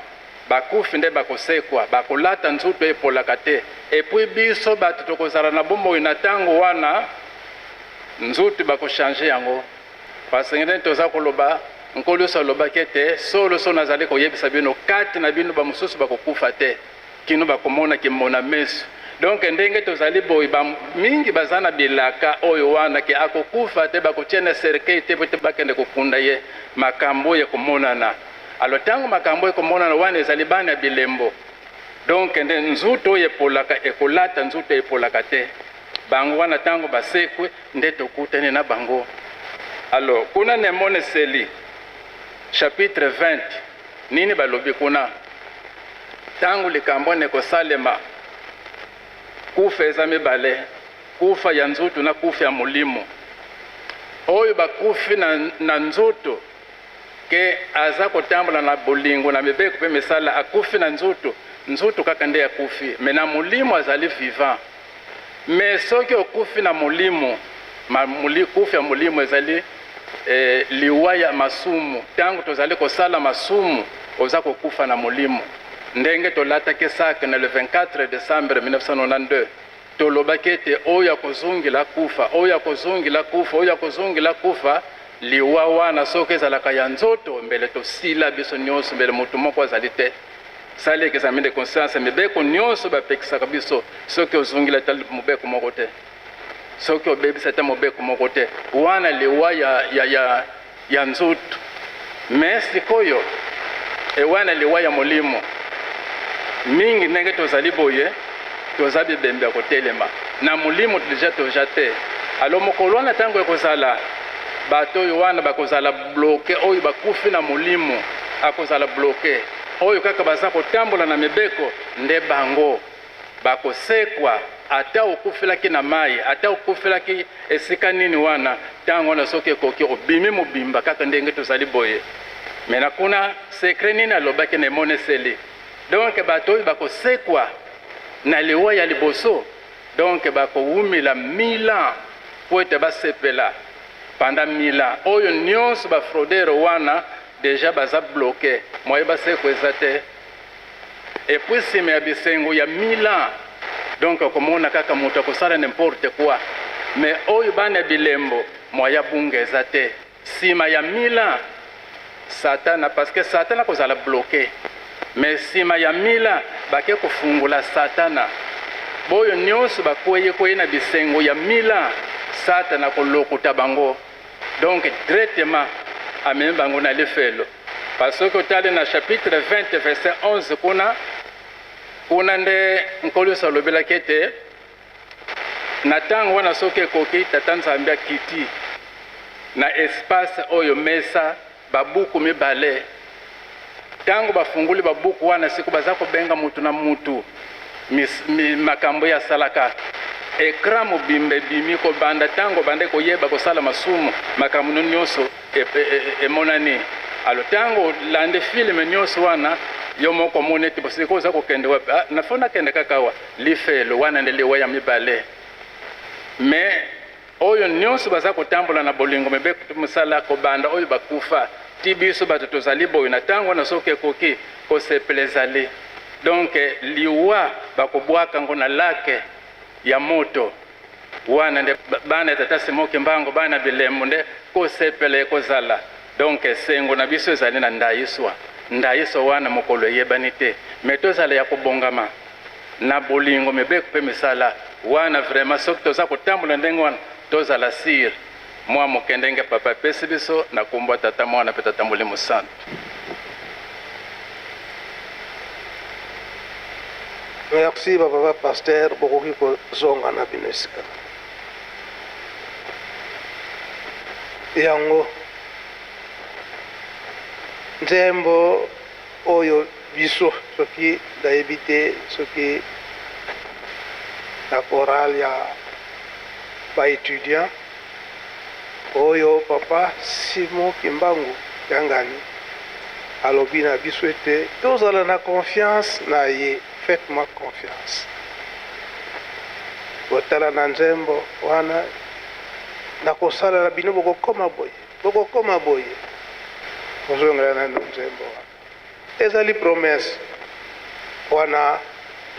bakufi nde bakosekwa, bakolata nzuto epolaka te. Et puis biso bato tokozala na bomoi na tango wana, nzuto bakochange yango. Parce que toza koloba nkoloso alobaki ete solo so nazali koyebisa bino kati na bino bamosusu bakokufa te, kino bakomona kimona meso. Donc ndenge tozali boyi mingi bazana bilaka oyo wana ke akokufa te, bakotiena cercueil te pote bakende kokunda ye makambo ya komonana. Alo tango makambo ya komonana wana ezali bana bilembo. Donc nde nzuto epolaka ekolata nzuto epolaka te. Bango wana tango basekwe nde tokutane na bango. Alors kuna nemone seli chapitre 20, nini balobi kuna tango likambo ne kosalema, kufa eza mibale, kufa ya nzutu na kufa ya molimo. Oyo bakufi na nzutu ke aza kotambola na bolingo na mibeko pe misala akufi na nzutu kaka nde akufi, me na molimo azali vivant. Me soki okufi na molimo, kufi ya molimo ezali liwaya masumu. Tango tozali kosala masumu, oza kokufa na molimo. Ndenge tolata ke sake na le 24 décembre 1992, tolobaki ete oyo akozungila kufa, oyo akozungila kufa, oyo akozungila kufa, liwa wana soki ezalaka ya nzoto mbele tosila biso nyonso mbele moto moko azali te. Sali examen de conscience, mibeko nyonso bapekisaka biso soki ozungila ta mobeko moko te, soki obebisa ta mobeko moko te, wana liwa ya nzoto. Mais sikoyo wana liwa ya molimo mingi ndenge tozali boye, tozabi bembe ya kotelema na molimo deja toja te. Alo mokolo wana tango ekozala bato oyo wana bakozala bloke, oyo bakufi na molimo akozala bloke, oyo kaka baza kotambola na mibeko nde bango bakosekwa. Ata okufelaki na mai, ata okufelaki esika nini wana, tango wana soki ekoki obimi mobimba kaka ndenge tozali boye. Mena kuna sekre nini alobaki na emone seli, donc bato oyo bakosekwa na liwa ya liboso, donc bakowumela 1000 ans po ete basepela pendant 1000 ans. Oyo nyonso bafraudere wana deja baza bloqué, moye basekwa eza te. Et puis nsima ya bisengo ya 1000 ans, donc komona kaka moto akosala n'importe quoi. Mais oyo bana ya bilembo moya bunga eza te. Nsima ya 1000 ans Satana, parce que Satana akozala bloqué. Mais nsima ya 1000 ans bake kofungula Satana. Boyo nyonso bakweye na bisengo ya 1000 ans Satana kolokota bango. Donc directement amemi bango na lefelo. Parce que otali na chapitre 20 verset 11 kuna nde nkolo salobelaki ete na ntango wana soki ekoki tata nzambe akiti na espace oyo mesa babuku mibale. Ntango bafunguli babuku wana siku baza kobenga mutu na mutu makambo ya salaka ekra mobimba ebimi kobanda ntango bande koyeba kosala masumu makambo nyonso emonani. Alo ntango lande filme nyonso wana yo moko moneti bosiko oza kokende wapi nafona kende kakawa lifelo wana nde liwa ya mibale. Mais oyo nyonso baza kotambola na bolingo mebe musala kobanda oyo bakufa ti biso bato tozali boyo na ntango na soki ekoki kosepela ezali. Donc liwa bakobwaka ngo na lake ya moto wana nde bana tata Simoki Mbango bana bilembo nde kosepela ekozala. Donc sengo na biso ezali na ndayiswa wana mokolo eyebani te. Mais tozala ya kobongama na bolingo mebe kupe misala wana vraiment soki toza kotambola ndenge wana tozala sire mwa mokendenge papa pesi biso na kombo tata mwana pe tata Molimo Santo. Merci papa pasteur bokoki kozonga na bino esika yango nzembo oyo biso soki nayebi te soki na chorale ya baétudiant oyo papa Simoki Mbangu Yangani alobi na biso ete tozala na confiance na ye. Faites-moi confiance. Botala na nzembo wana nakosala na bino bokokoma boye kozongela na nzembo wana ezali promesse wana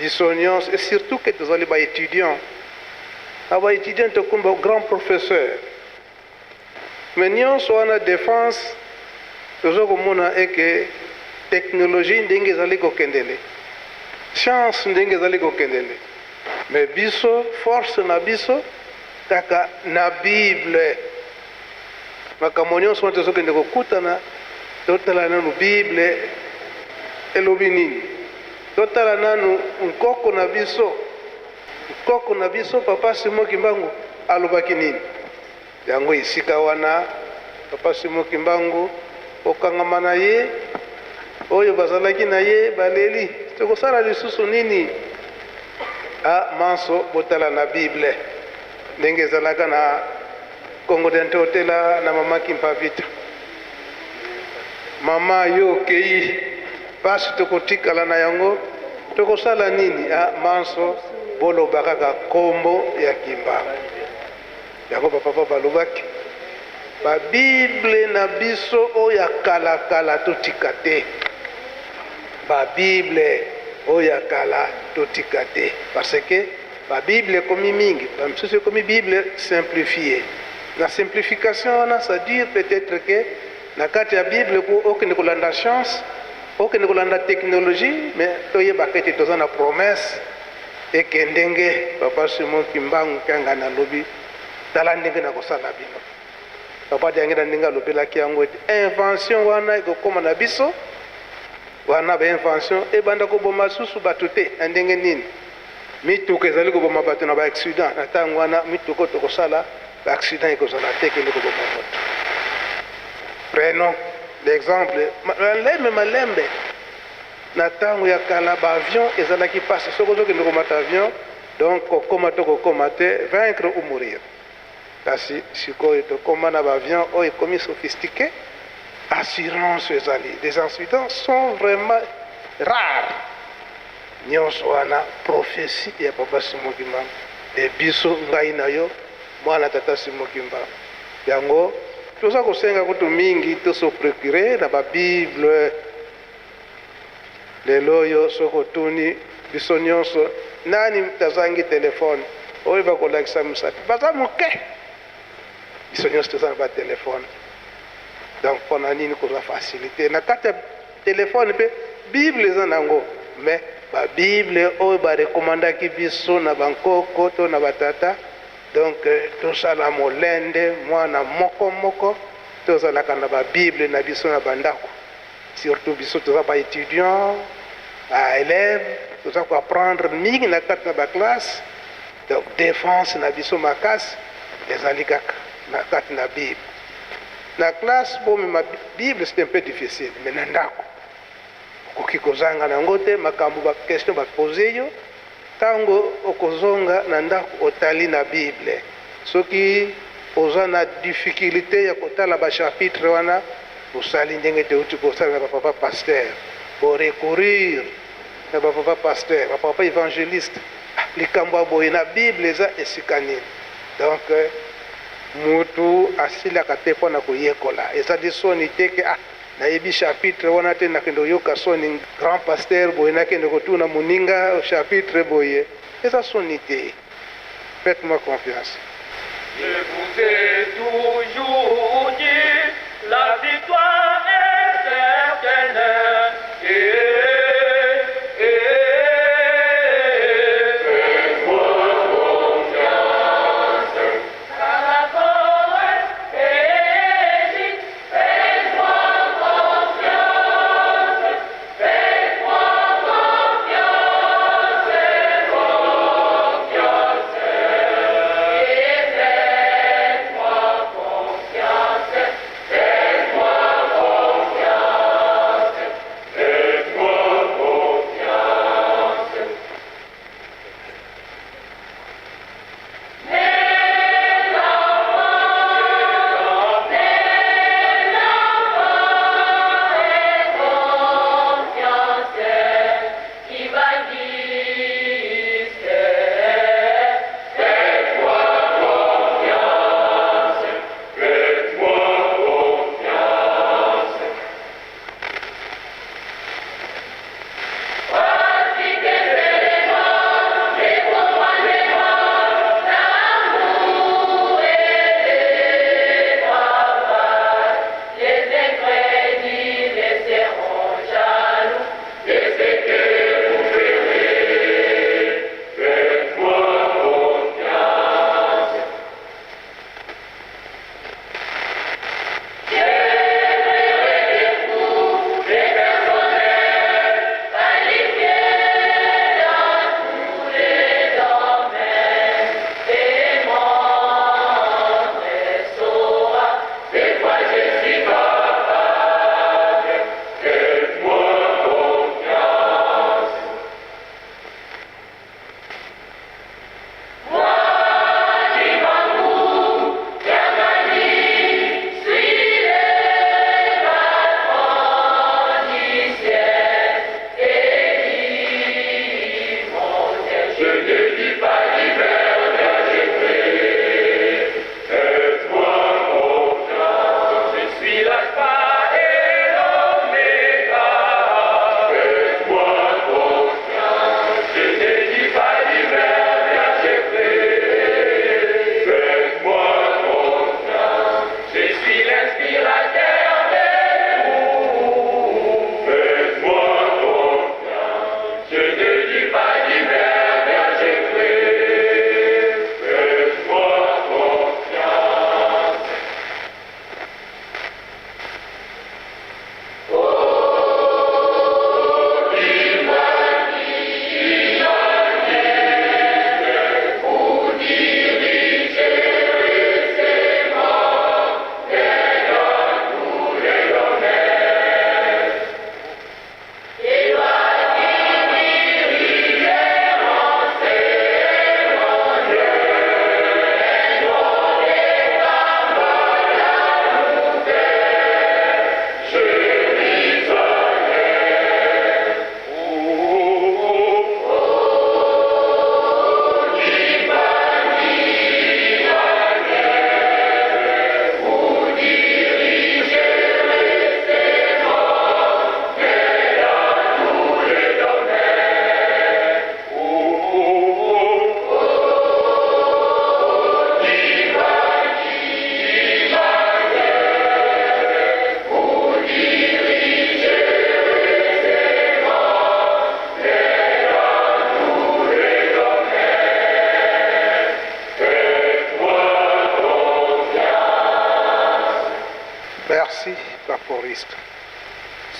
biso nyonso et surtout que tozali baétudiant tokumba grand professeur mais nyonso wana défense toza komona eke technologie ndenge ezali kokendele science ndenge ezali kokendele mais biso force na biso kaka na Bible makambo nyonso wana tozokende kokutana totala nanu Bible elobi nini totala nanu nkoko na biso papa Simoki Mbangu alobaki nini yango isika wana papa Simoki Mbangu okangama na ye oyo bazalaki na ye baleli tokosala lisusu nini manso botala na Bible ndenge ezalaka na Kongo dente otela na mama Kimpavita mama yo kei pasi tokotikala na yango tokosala nini manso boloba kaka kombo ya Kimbangu yango papa balobaki babible na biso oyo kala totika te babible oyo kala totika te parce que babible ekomi mingi bamisusu ekomi bible simplifiée na simplification wana ça dire peut-être que na kati ya bible okende kolanda science okende kolanda technologie mais toyebaka ete toza na promesse eke ndenge papa Simoki Mbangu Yangani alobi tala ndenge na kosala bino papa yangi na ndenge alobelaki yango ete invention wana ekokoma na biso wana bainvention ebanda koboma susu bato te na ndenge nini mituka ezali koboma bato na baaccident na ntango wana mituka tokosala baaccident ekozala te kende koboma moto. Prenons l'exemple malembe na ntango ya kala baavion ezalaki pasi soki ozokende komata avion donc kokoma to kokoma te vaincre ou mourir. Kasi sikoyo tokoma na baavion oyo ekomi sophistiqué assurance ezali. Les accidents sont vraiment rares nyonso wana prophétie ya papa Simon Kimbangu e biso ngai na yo mwana tata Simon Kimbangu yango toza kosenga kutu mingi toso procure na babible lelo oyo soki otuni biso nyonso nani tazangi telefone oyo bakolakisa misati baza moke biso nyonso toza na batelefone donc mpona nini kozwa facilité na kati ya telefone mpe bible eza nango mais babible oyo barekomandaki biso na bankoko to na batata donc tosala molende mwana moko moko tozalaka na babible na biso na bandako surtout biso toza baétudiant baélève toza koapprendre mingi na kati na baklasse donc défense na biso makasi ezali kaka na kati na bible na classe bomema bible c'est un peu difficile mais na ndako okoki kozanga nango te makambo baquestion bapose yo ntango okozonga na ndako otali na bible soki oza na difficulté ya kotala bachapitre wana osali ndenge te uti kosala na bapapa paster borecourir na bapapa paster bapapa évangéliste likambo ya boye na bible eza esika nini donc mutu asilaka te mpo na koyekola ezali soni te ke nayebi chapitre wana te nakende koyoka soni grand pasteur boye nakende kotuna moninga chapitre boye eza soni te. Faites-moi confiance. Je vous ai toujours dit, la victoire est certaine. Yeah.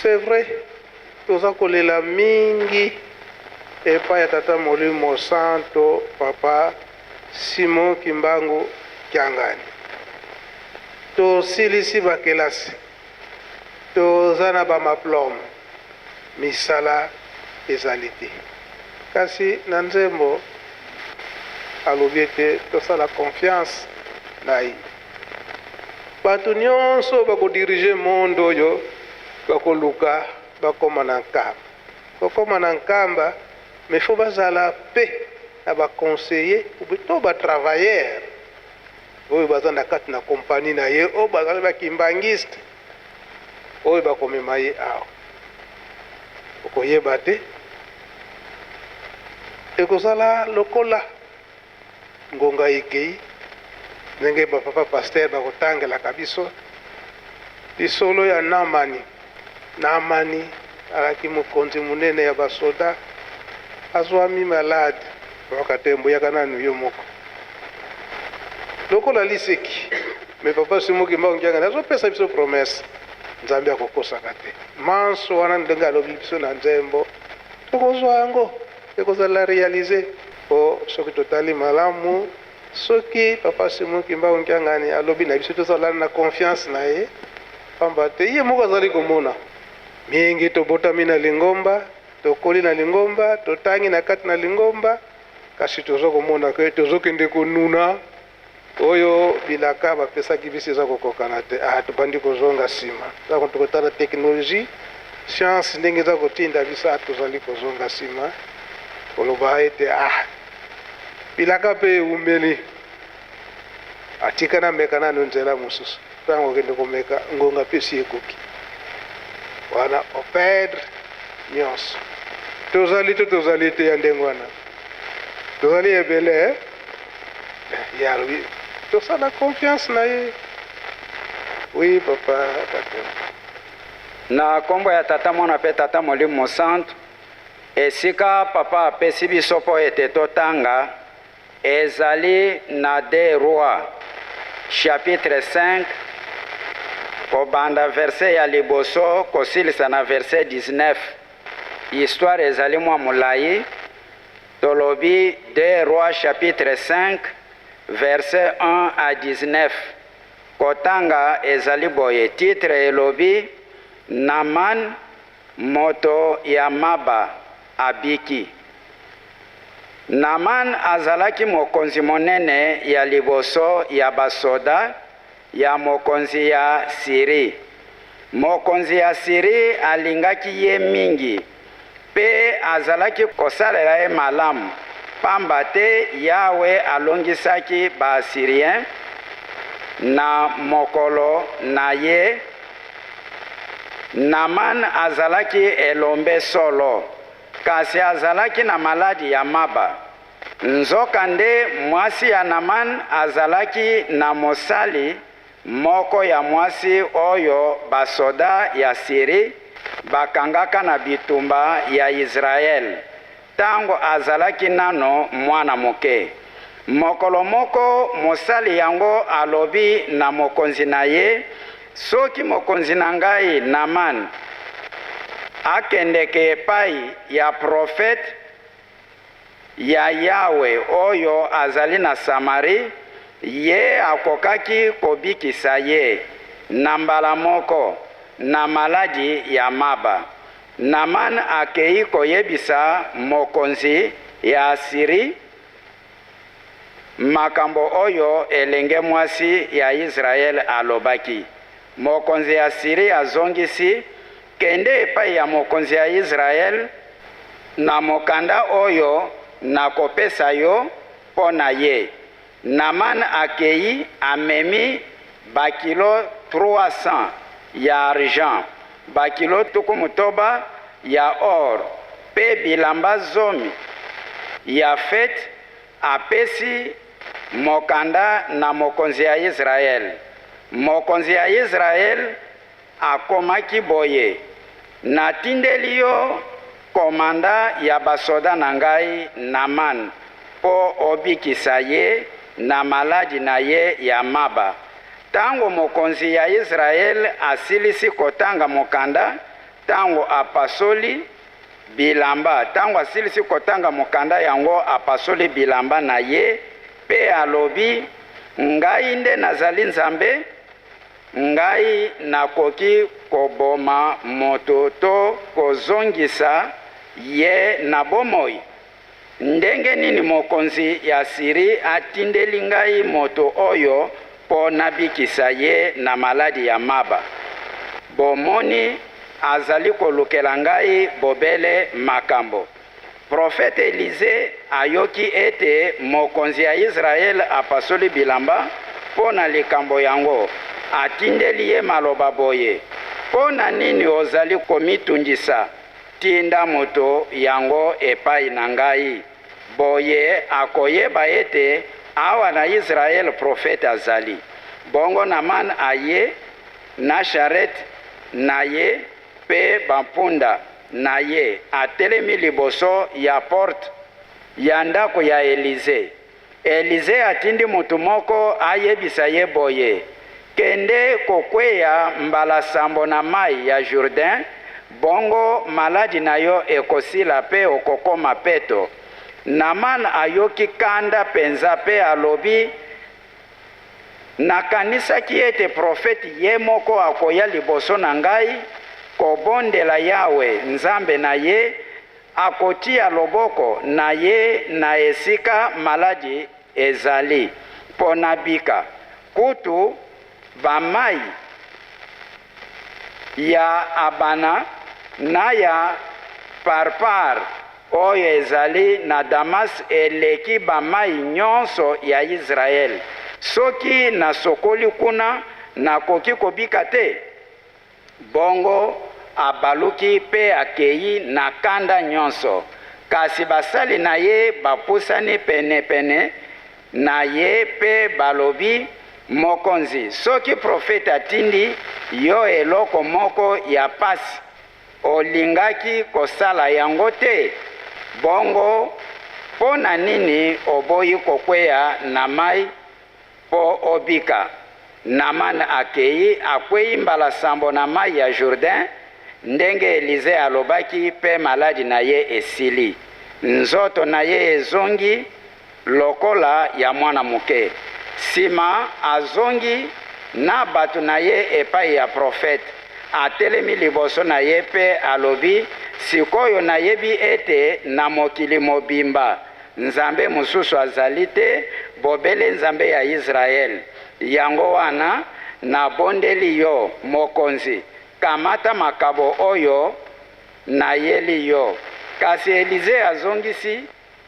c'est vrai toza kolela mingi epai ya tata Molimo Santo Papa Simon Kimbangu Kiangani. Tosilisi bakelasi, toza na bamaplome, misala ezali te. Kasi na nzembo alobi ete tosala confiance na ye. Bato nyonso bakodirige monde oyo bakoluka bakoma na nkamba. Bakoma na nkamba, mais faut bazala pe na baconseiller to batravailleur oyo baza na kati na kompani na ye, oyo bazali bakimbangiste oyo bakomema ye awa. Okoyeba te ekozala lokola ngonga ekei ndenge bapapa paster bakotangelaka biso lisolo ya Namani alaki mokonzi munene ya basoda azwami malade bakatembo yaka nanu yo moko lokola liseki. Me papa Simon Kimbangu Kiangani azopesa biso promesse nzambe akokosaka te. Manso wana ndenge alobi biso na nzembo tokozwa yango ekozala réaliser. Soki totali malamu, soki papa Simon Kimbangu Kiangani alobi na biso tozala na confiance na ye, pamba te ye moko azali komona mingi tobotami na lingomba, tokoli na lingomba, totangi na kati na lingomba, kasi tozo komona ke tozokende konuna oyo bilaka bapesaki biso eza kokokana te. Tobandi kozonga nsima, tokotala teknologie science ndenge eza kotinda biso, tozali kozonga nsima koloba ete bilaka mpe eumeli atikana meka nano nzela mosusu ntango okende komeka ngonga mpe si ekoki wana opedre nyonso. Tozali te ya ndenge wana, tozali ebele ya alobi tosala confiance na ye. Oui papa na kombo ya tata mwana mpe tata Molimo Santo, esika papa apesi biso mpo ete totanga ezali na 2 Rois chapitre 5 kobanda verset ya liboso kosilisa na verset 19. Histoire ezali mwa molai, tolobi 2 Rois chapitre 5 verset 1 à 19. Kotanga ezali boye, titre elobi Naman moto ya Maba abiki. Naman azalaki mokonzi monene ya liboso ya basoda ya mokonzi ya Siri. Mokonzi ya Siri alingaki ye mingi, pe azalaki kosalela ye malamu, pamba te Yawe alongisaki ba Asirien na mokolo na ye. Naman azalaki elombe solo, kasi azalaki na maladi ya Maba. Nzokande mwasi ya Naman azalaki na mosali moko ya mwasi oyo basoda ya Siri bakangaka na bitumba ya Israel tango azalaki nano mwana moke. Mokolo moko mosali yango alobi na mokonzi na ye, soki mokonzi na ngai Naman akendeke epai ya profete ya Yawe oyo azali na Samari, ye akokaki kobikisa ye na mbala moko na maladi ya Maba. Naman akei koyebisa mokonzi ya Asiri makambo oyo elenge mwasi ya Israel alobaki. Mokonzi ya Asiri azongisi, kende epai ya mokonzi ya Israel na mokanda oyo nakopesa yo pona ye. Naman akei amemi bakilo 300 ya argent, bakilo 10 ya or, pe bilamba 10 ya fete apesi mokanda na mokonzi ya Israel. Mokonzi ya Israel akomaki boye, natindeli yo komanda ya basoda na ngai Naman po obikisa ye na maladi na ye ya Maba. Tango mokonzi ya Israel asilisi kotanga mokanda, tango apasoli bilamba tango asilisi kotanga mokanda yango apasoli bilamba na ye pe alobi ngai nde nazali nzambe ngai nakoki koboma moto to kozongisa ye na bomoi ndenge nini mokonzi ya Siri atindeli ngai moto oyo po nabikisa ye na maladi ya maba bomoni azali kolukela ngai bobele makambo Profete Elize ayoki ete mokonzi ya Israel apasoli bilamba pona likambo yango atindeli ye maloba boye pona nini ozali komitungisa tinda moto yango epai na ngai boye akoyeba ete awa na Israel profete azali bongo Naman aye na charrette na ye pe bampunda na ye atelemi liboso ya porte ya ndako ya Elize. Elize atindi mutu moko ayebisa ye boye kende kokweya mbala sambo na mai ya Jourdain bongo maladi na yo ekosila pe okokoma peto. Naman ayoki kanda penza pe alobi nakanisaki ete profeti ye moko akoya liboso na ngai kobondela Yawe nzambe na ye akotia loboko na ye na esika maladi ezali pona bika kutu bamai ya Abana na ya Parpar oyo ezali na Damas eleki bamai nyonso ya Israel soki na sokoli kuna nakoki kobika te bongo abaluki pe akei na kanda nyonso kasi basali na ye bapusani pene na ye pe balobi mokonzi soki profeta atindi yo eloko moko ya pasi olingaki kosala yango te bongo pona nini oboyi kokweya na mai po obika. Naman akei akwei mbala sambo na mai ya Jourdain ndenge Elize alobaki pe maladi na ye esili nzoto na ye ezongi lokola ya mwana muke sima azongi na batu na ye epai ya profete atelemi liboso na ye pe alobi sikoyo nayebi ete na mokili mobimba nzambe mususu azali te bobele nzambe ya Israel yango wana na bondeli yo mokonzi kamata makabo oyo na yeli yo. Kasi Elize azongisi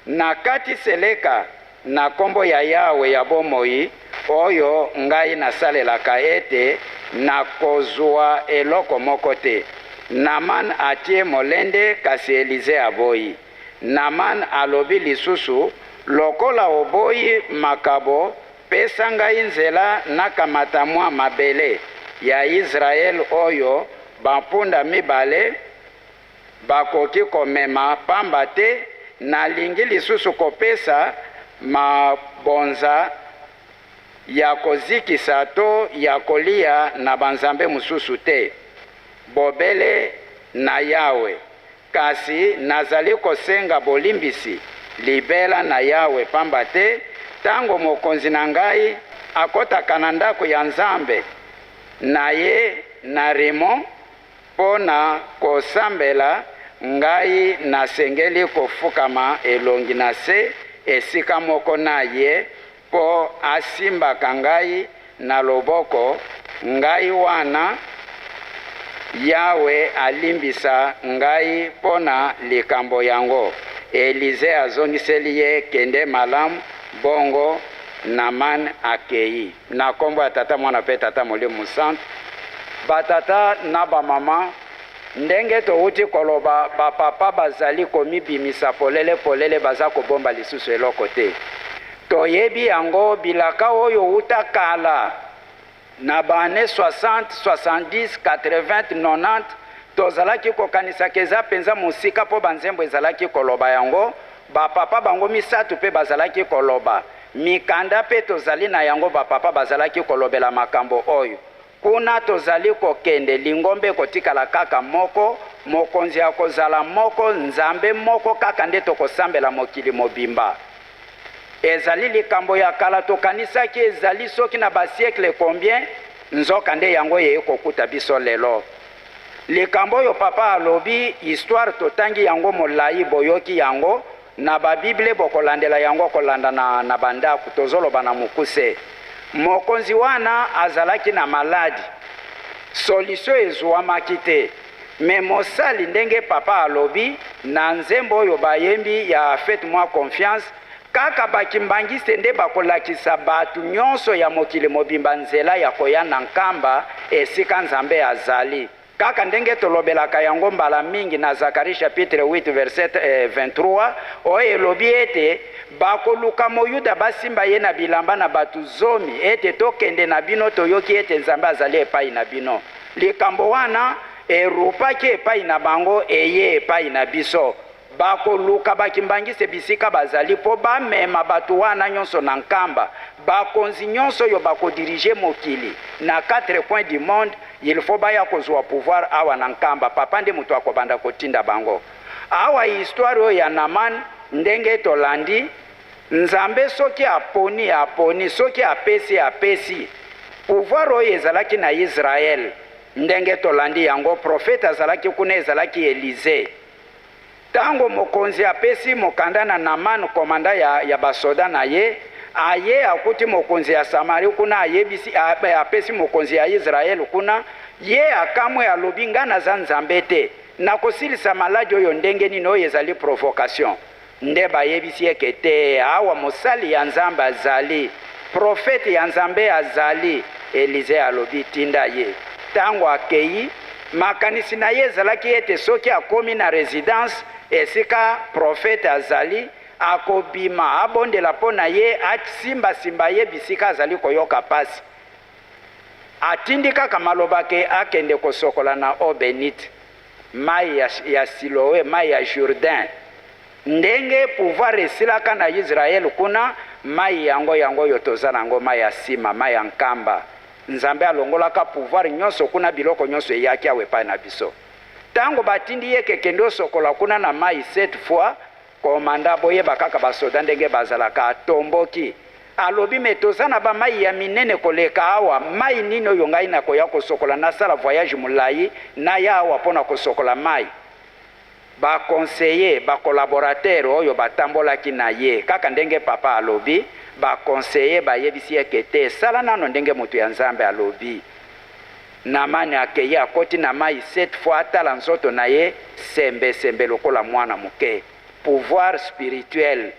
na kati seleka na kombo ya Yawe ya bomoi oyo ngai nasalelaka ete na kozwa eloko moko te. Naman atie molende kasi Elize aboyi. Naman alobi lisusu lokola oboyi makabo pesa ngai nzela nakamata mwa mabele ya Israel oyo bampunda mibale bakoki komema pamba te nalingi lisusu kopesa mabonza ya kozikisa to ya kolia na banzambe mususu te bobele na Yawe kasi nazali kosenga bolimbisi libela na Yawe pamba te tango mokonzi na ngai akotaka na ndako ya nzambe na ye na rimo pona kosambela ngai nasengeli kofukama elongi na se esika moko na ye po asimbaka ngai na loboko ngai wana Yawe alimbisa ngai pona likambo yango. Elize azongiseli ye kende malamu bongo Naman akei na kombo ya tata mwana pe tata Molimo Sant batata na bamama ndenge touti koloba bapapa bazali komibimisa polele baza kobomba lisusu eloko te toyebi yango bilaka oyo utakala na bane 60, 70, 80, 90 tozalaki kokanisa keza penza musika po banzembo ezalaki koloba yango bapapa bango misatu pe bazalaki koloba mikanda pe tozali na yango bapapa bazalaki kolobela makambo oyo kuna tozali kokende lingombe kotikala kaka moko mokonzi akozala moko nzambe moko kaka nde tokosambela mokili mobimba. Ezali likambo ya kala tokanisaki ezali soki na basiekle combien nzoka nde yango ye kokuta biso lelo. Likambo yo papa alobi histoire totangi yango molai boyoki yango na babible bokolandela yango kolanda na bandako tozoloba na mukuse. Mokonzi wana azalaki na maladi. Solution ezwamaki te. Me mosali ndenge papa alobi na nzembo oyo bayembi ya faites-moi confiance kaka bakimbangiste nde bakolakisa batu nyonso ya mokili mobimba nzela ya koya na nkamba esika nzambe azali. Kaka ndenge tolobelaka yango mbala mingi na Zakari chapitre 8 verset 23 oyo elobi ete bakoluka moyuda basimba ye na bilamba na batu zomi ete tokende na bino toyoki ete nzambe azali epai na bino. Likambo wana erupaki epai na bango eye epai na biso. Bakoluka bakimbangise bisika bazali po bamema batu wana nyonso na nkamba. Bakonzi nyonso yo bakodirige mokili na 4 coins du monde. Il faut baya kozwa pouvoir awa na nkamba. Papa nde mutu akobanda kotinda bango. Awa histoire ya Naman ndenge tolandi nzambe soki aponi soki apesi pouvoir oyo ezalaki na Israel ndenge tolandi yango profeta azalaki kuna ezalaki Elize. Tango mokonzi apesi mokanda na Naman komanda ya basoda na ye aye akuti mokonzi ya Samari kuna ayebisi apesi mokonzi ya Israel kuna ye akamwe alobi nga naza nzambe te nakosilisa maladi oyo ndenge nini oyo ezali provocation nde bayebisi eke te awa mosali ya nzambe azali profete ya nzambe azali. Elize alobi tinda ye. Tango akei makanisi na ye ezalaki ete soki akomi na résidence esika profete azali akobima abondela mpo na ye asimbasimba ye bisika azali koyoka pasi. Atindi kaka maloba ke akende kosokola na eau bénite mai ya Siloé mai ya Jourdain ndenge pouvoir esilaka na Israel kuna mai yango yo tozala yango mai ya sima mai ya nkamba. Nzambe alongolaka pouvoir nyonso kuna biloko nyonso eyaki awe epai na biso. Tango batindi ye kekende osokola kuna na mai 7 fois komanda boyeba kaka basoda ndenge bazalaka atomboki. Alobi me toza na bamai ya minene koleka awa mai nini oyo ngai nakoya kosokola nasala voyage molai na ya awa mpona kosokola mai. Baconseiller bakolaborateur oyo batambolaki na ye kaka ndenge papa alobi baconseiller bayebisi eke te sala nano ndenge mutu ya nzambe alobi. Namani akeye akoti na mai 7 fois atala nzoto na ye sembe lokola mwana moke. Pouvoir spirituel.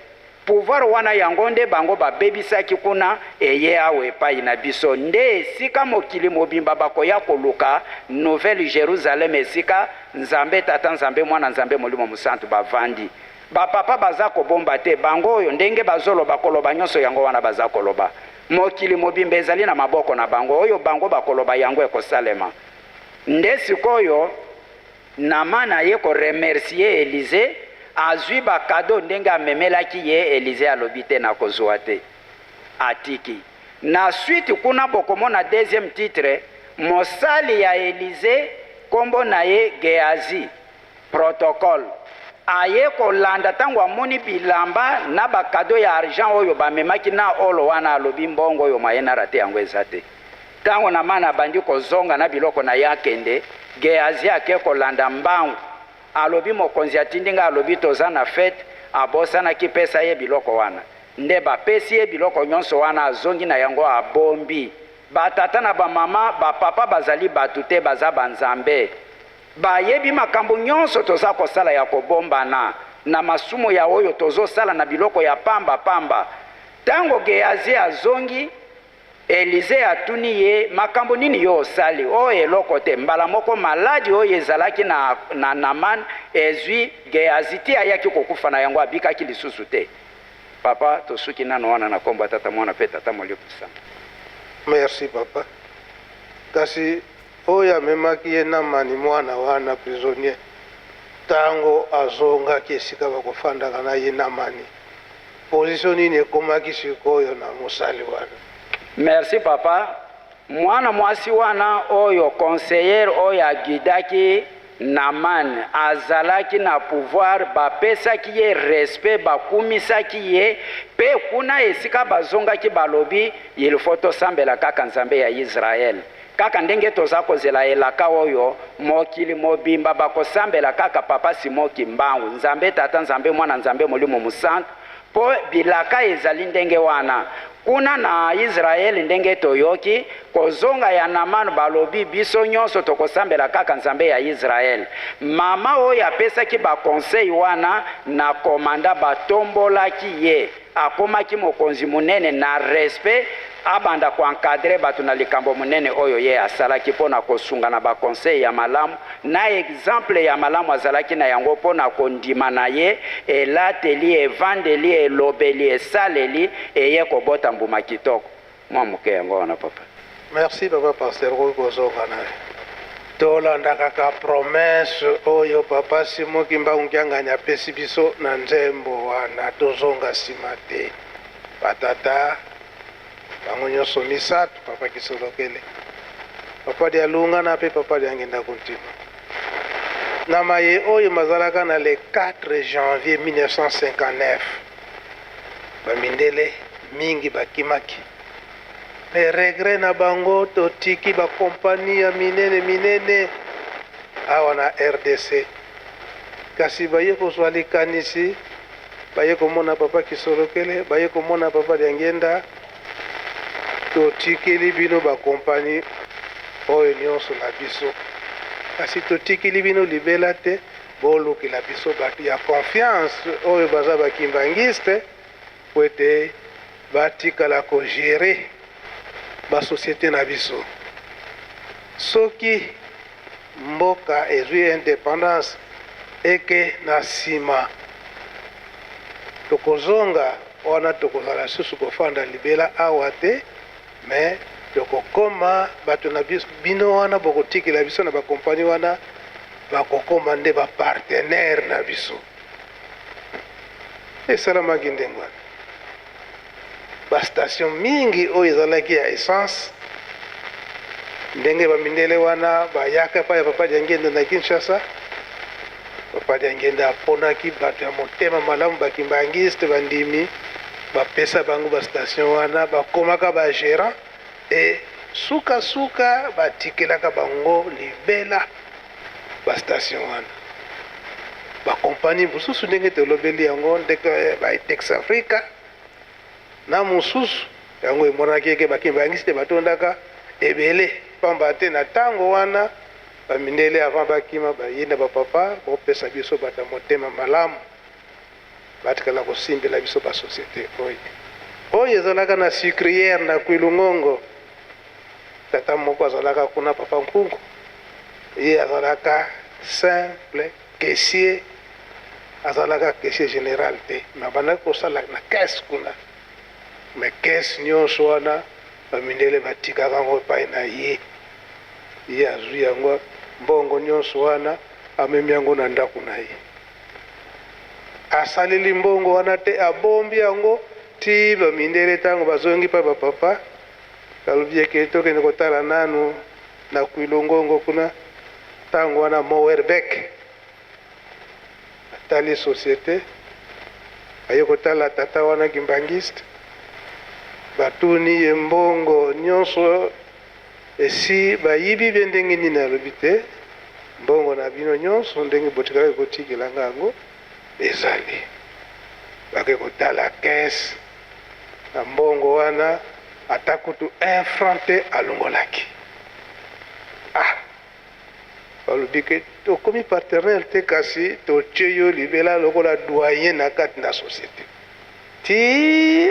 Pouvoir wana yango nde bango babebisaki kuna eye awe epai na biso nde esika mokili mobimba bakoya koluka Nouvelle Jérusalem esika nzambe tata nzambe mwana nzambe molimo musantu bavandi. Bapapa baza kobomba te bango oyo ndenge bazoloba koloba nyonso yango wana baza koloba. Mokili mobimba ezali na maboko na bango oyo bango bakoloba yango ekosalema. Nde sikoyo Namana ye ko remercier Elize azwi bakado ndenge amemelaki ye Elize alobi te na kozwa te atiki. Na suite kuna bokomona deuxième titre mosali ya Elize kombo na ye Gehazi protocole aye kolanda tango amoni bilamba na bakado ya argent oyo bamemaki na olo wana alobi mbongo oyo mayena rate yango ezate. Tango Namana bandi kozonga na biloko na yakende Gehazi ake kolanda mbangu alobi mokonzi atindinga alobi toza na fete abosana kipesa ye biloko wana nde bapesi ye biloko nyonso wana azongi na yango abombi. Batata na bamama bapapa bazali batu te baza banzambe bayebi makambo nyonso toza kosala ya kobombana na masumu ya oyo tozosala na biloko ya pamba. Tango Gehazi azongi Elize atuni ye makambo nini yo osali o eloko te mbala moko maladi oyo ezalaki na Naman ezwi Gehazi ti ayaki kokufa na yango abikaki lisusu te. Papa tosuki nano wana na kombo tata mwana pe tata molio kusama. Merci papa. Kasi oyo amemaki ye Namani mwana wana prisonnier tango azongaki esika bakofandaka na ye Namani position nini ekomaki sikoyo na mosali wana? Merci papa. mwana mwasi wana oyo conseiller oyo agidaki Naman azalaki na pouvoir bapesaki ye respect bakumisaki ye pe kuna esika bazongaki balobi il faut tosambela kaka nzambe ya Israel kaka ndenge toza kozela elaka oyo mokili mobimba bakosambela kaka papa Simoki Mbangu nzambe tata nzambe mwana nzambe molimo musantu po bilaka ezali ndenge wana kuna na Israeli ndenge toyoki kozonga ya Namani balobi biso nyonso tokosambela kaka nzambe ya Israeli mama oyo apesaki ba conseil wana na komanda batombolaki ye akomaki mokonzi munene na respect abanda ko encadrer batu na likambo munene oyo ye asalaki pona kosunga na ba conseil ya malamu na exemple ya malamu azalaki na yango pona kondima na ye elateli evandeli elobeli esaleli eye kobota mbuma kitoko mwa muke yango wana papa. Merci papa pasteur Kozonga na tolanda kaka promesse oyo papa Simoki Mbangu nkianganya pesi biso na nzembo wana tozonga nsima te patata bango nyonso misato papa Kisolokele papa dia lungana pe papa dia ngenda kontima na maye oyo mazalaka na le 4 janvier 1959 bamindele mingi bakimaki me regret na bango totiki bakompani ya minene awa na RDC kasi baye kozwa likanisi baye komona papa Kisolokele baye komona papa dia ngenda totikeli bino bakompani oyo nyonso na biso kasi totikeli bino libela te bolukela biso bato ya confiance oyo baza bakimbangiste po ete batikala kogere basosiete na biso soki mboka ezwi independance eke na nsima tokozonga wana tokozala susu kofanda libela awa te mais tokokoma bato na bino wana bokotikela biso na bakompani wana bakokoma nde bapartenaire na biso esalamaki ndenge wana bastation mingi oyo ezalaki ya essence ndenge bamindele wana bayaka pa ya papa dia ngenda na Kinshasa papa dia ngenda aponaki bato ya motema malamu bakimbangiste bandimi bapesa bango bastation wana bakomaka bagérant e suka batikelaka bango libela bastation wana bakompani mosusu ndenge tolobeli yango ndeke baitex Africa na mosusu yango emonaki eke bakimbangiste batondaka ebele pamba te na ntango wana bamindele avant bakima bayinda bapapa bopesa biso bata motema malamu batikala kosimbela biso basosiete oyo ezalaka na sucrière na Kwilungongo tata moko azalaka kuna papa Nkungu ye azalaka simple caissier azalaka caissier général te na bandaki kosala na caisse kuna me caisse nyonso wana bamindele batikaka yango epai na ye azwi yango mbongo nyonso wana amemi yango na ndako na ye asaleli mbongo wana te abombi yango ti bamindele ntango bazongi pa bapapa balobi eke tokende kotala nanu na Kwilungongo kuna ntango wana Mowerbek atali société aye kotala tata wana kimbangiste batuni ye mbongo nyonso esi bayibi bie ndenge nini alobi te mbongo na bino nyonso ndenge botikala kotikelanga yango ezali bake kotala caisse na mbongo wana ata kutu 1 franc te alongolaki balobi ke tokomi partenaire te kasi totie yo libela lokola doyen na kati na société ti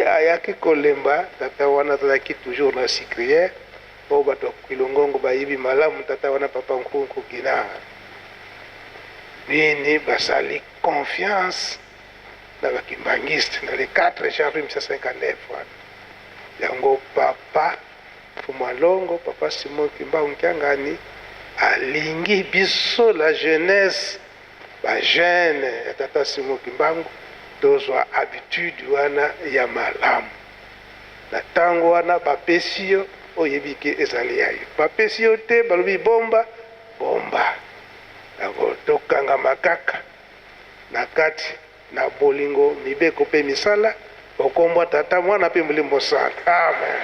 ayaki kolemba tata wana azalaki toujours na sucrière oyo bato ya Kwilungongo bayibi malamu tata wana papa Nkungu Gina nini basali confiance na bakimbangiste na le 4 janvier 1959 wana yango papa Fumalongo papa Simoki Mbangu Nkiangani alingi biso la jeunesse bajeune ya tata Simoki Mbangu tozwa habitude wana ya malamu na ntango wana bapesi yo oyebi ke ezali ya yo. Bapesi yo te balobi bomba bomba, ako tokangama kaka na kati na bolingo mibeko mpe misala okombo tata mwana mpe molimo mosala. Amen.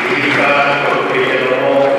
Viva, porque no,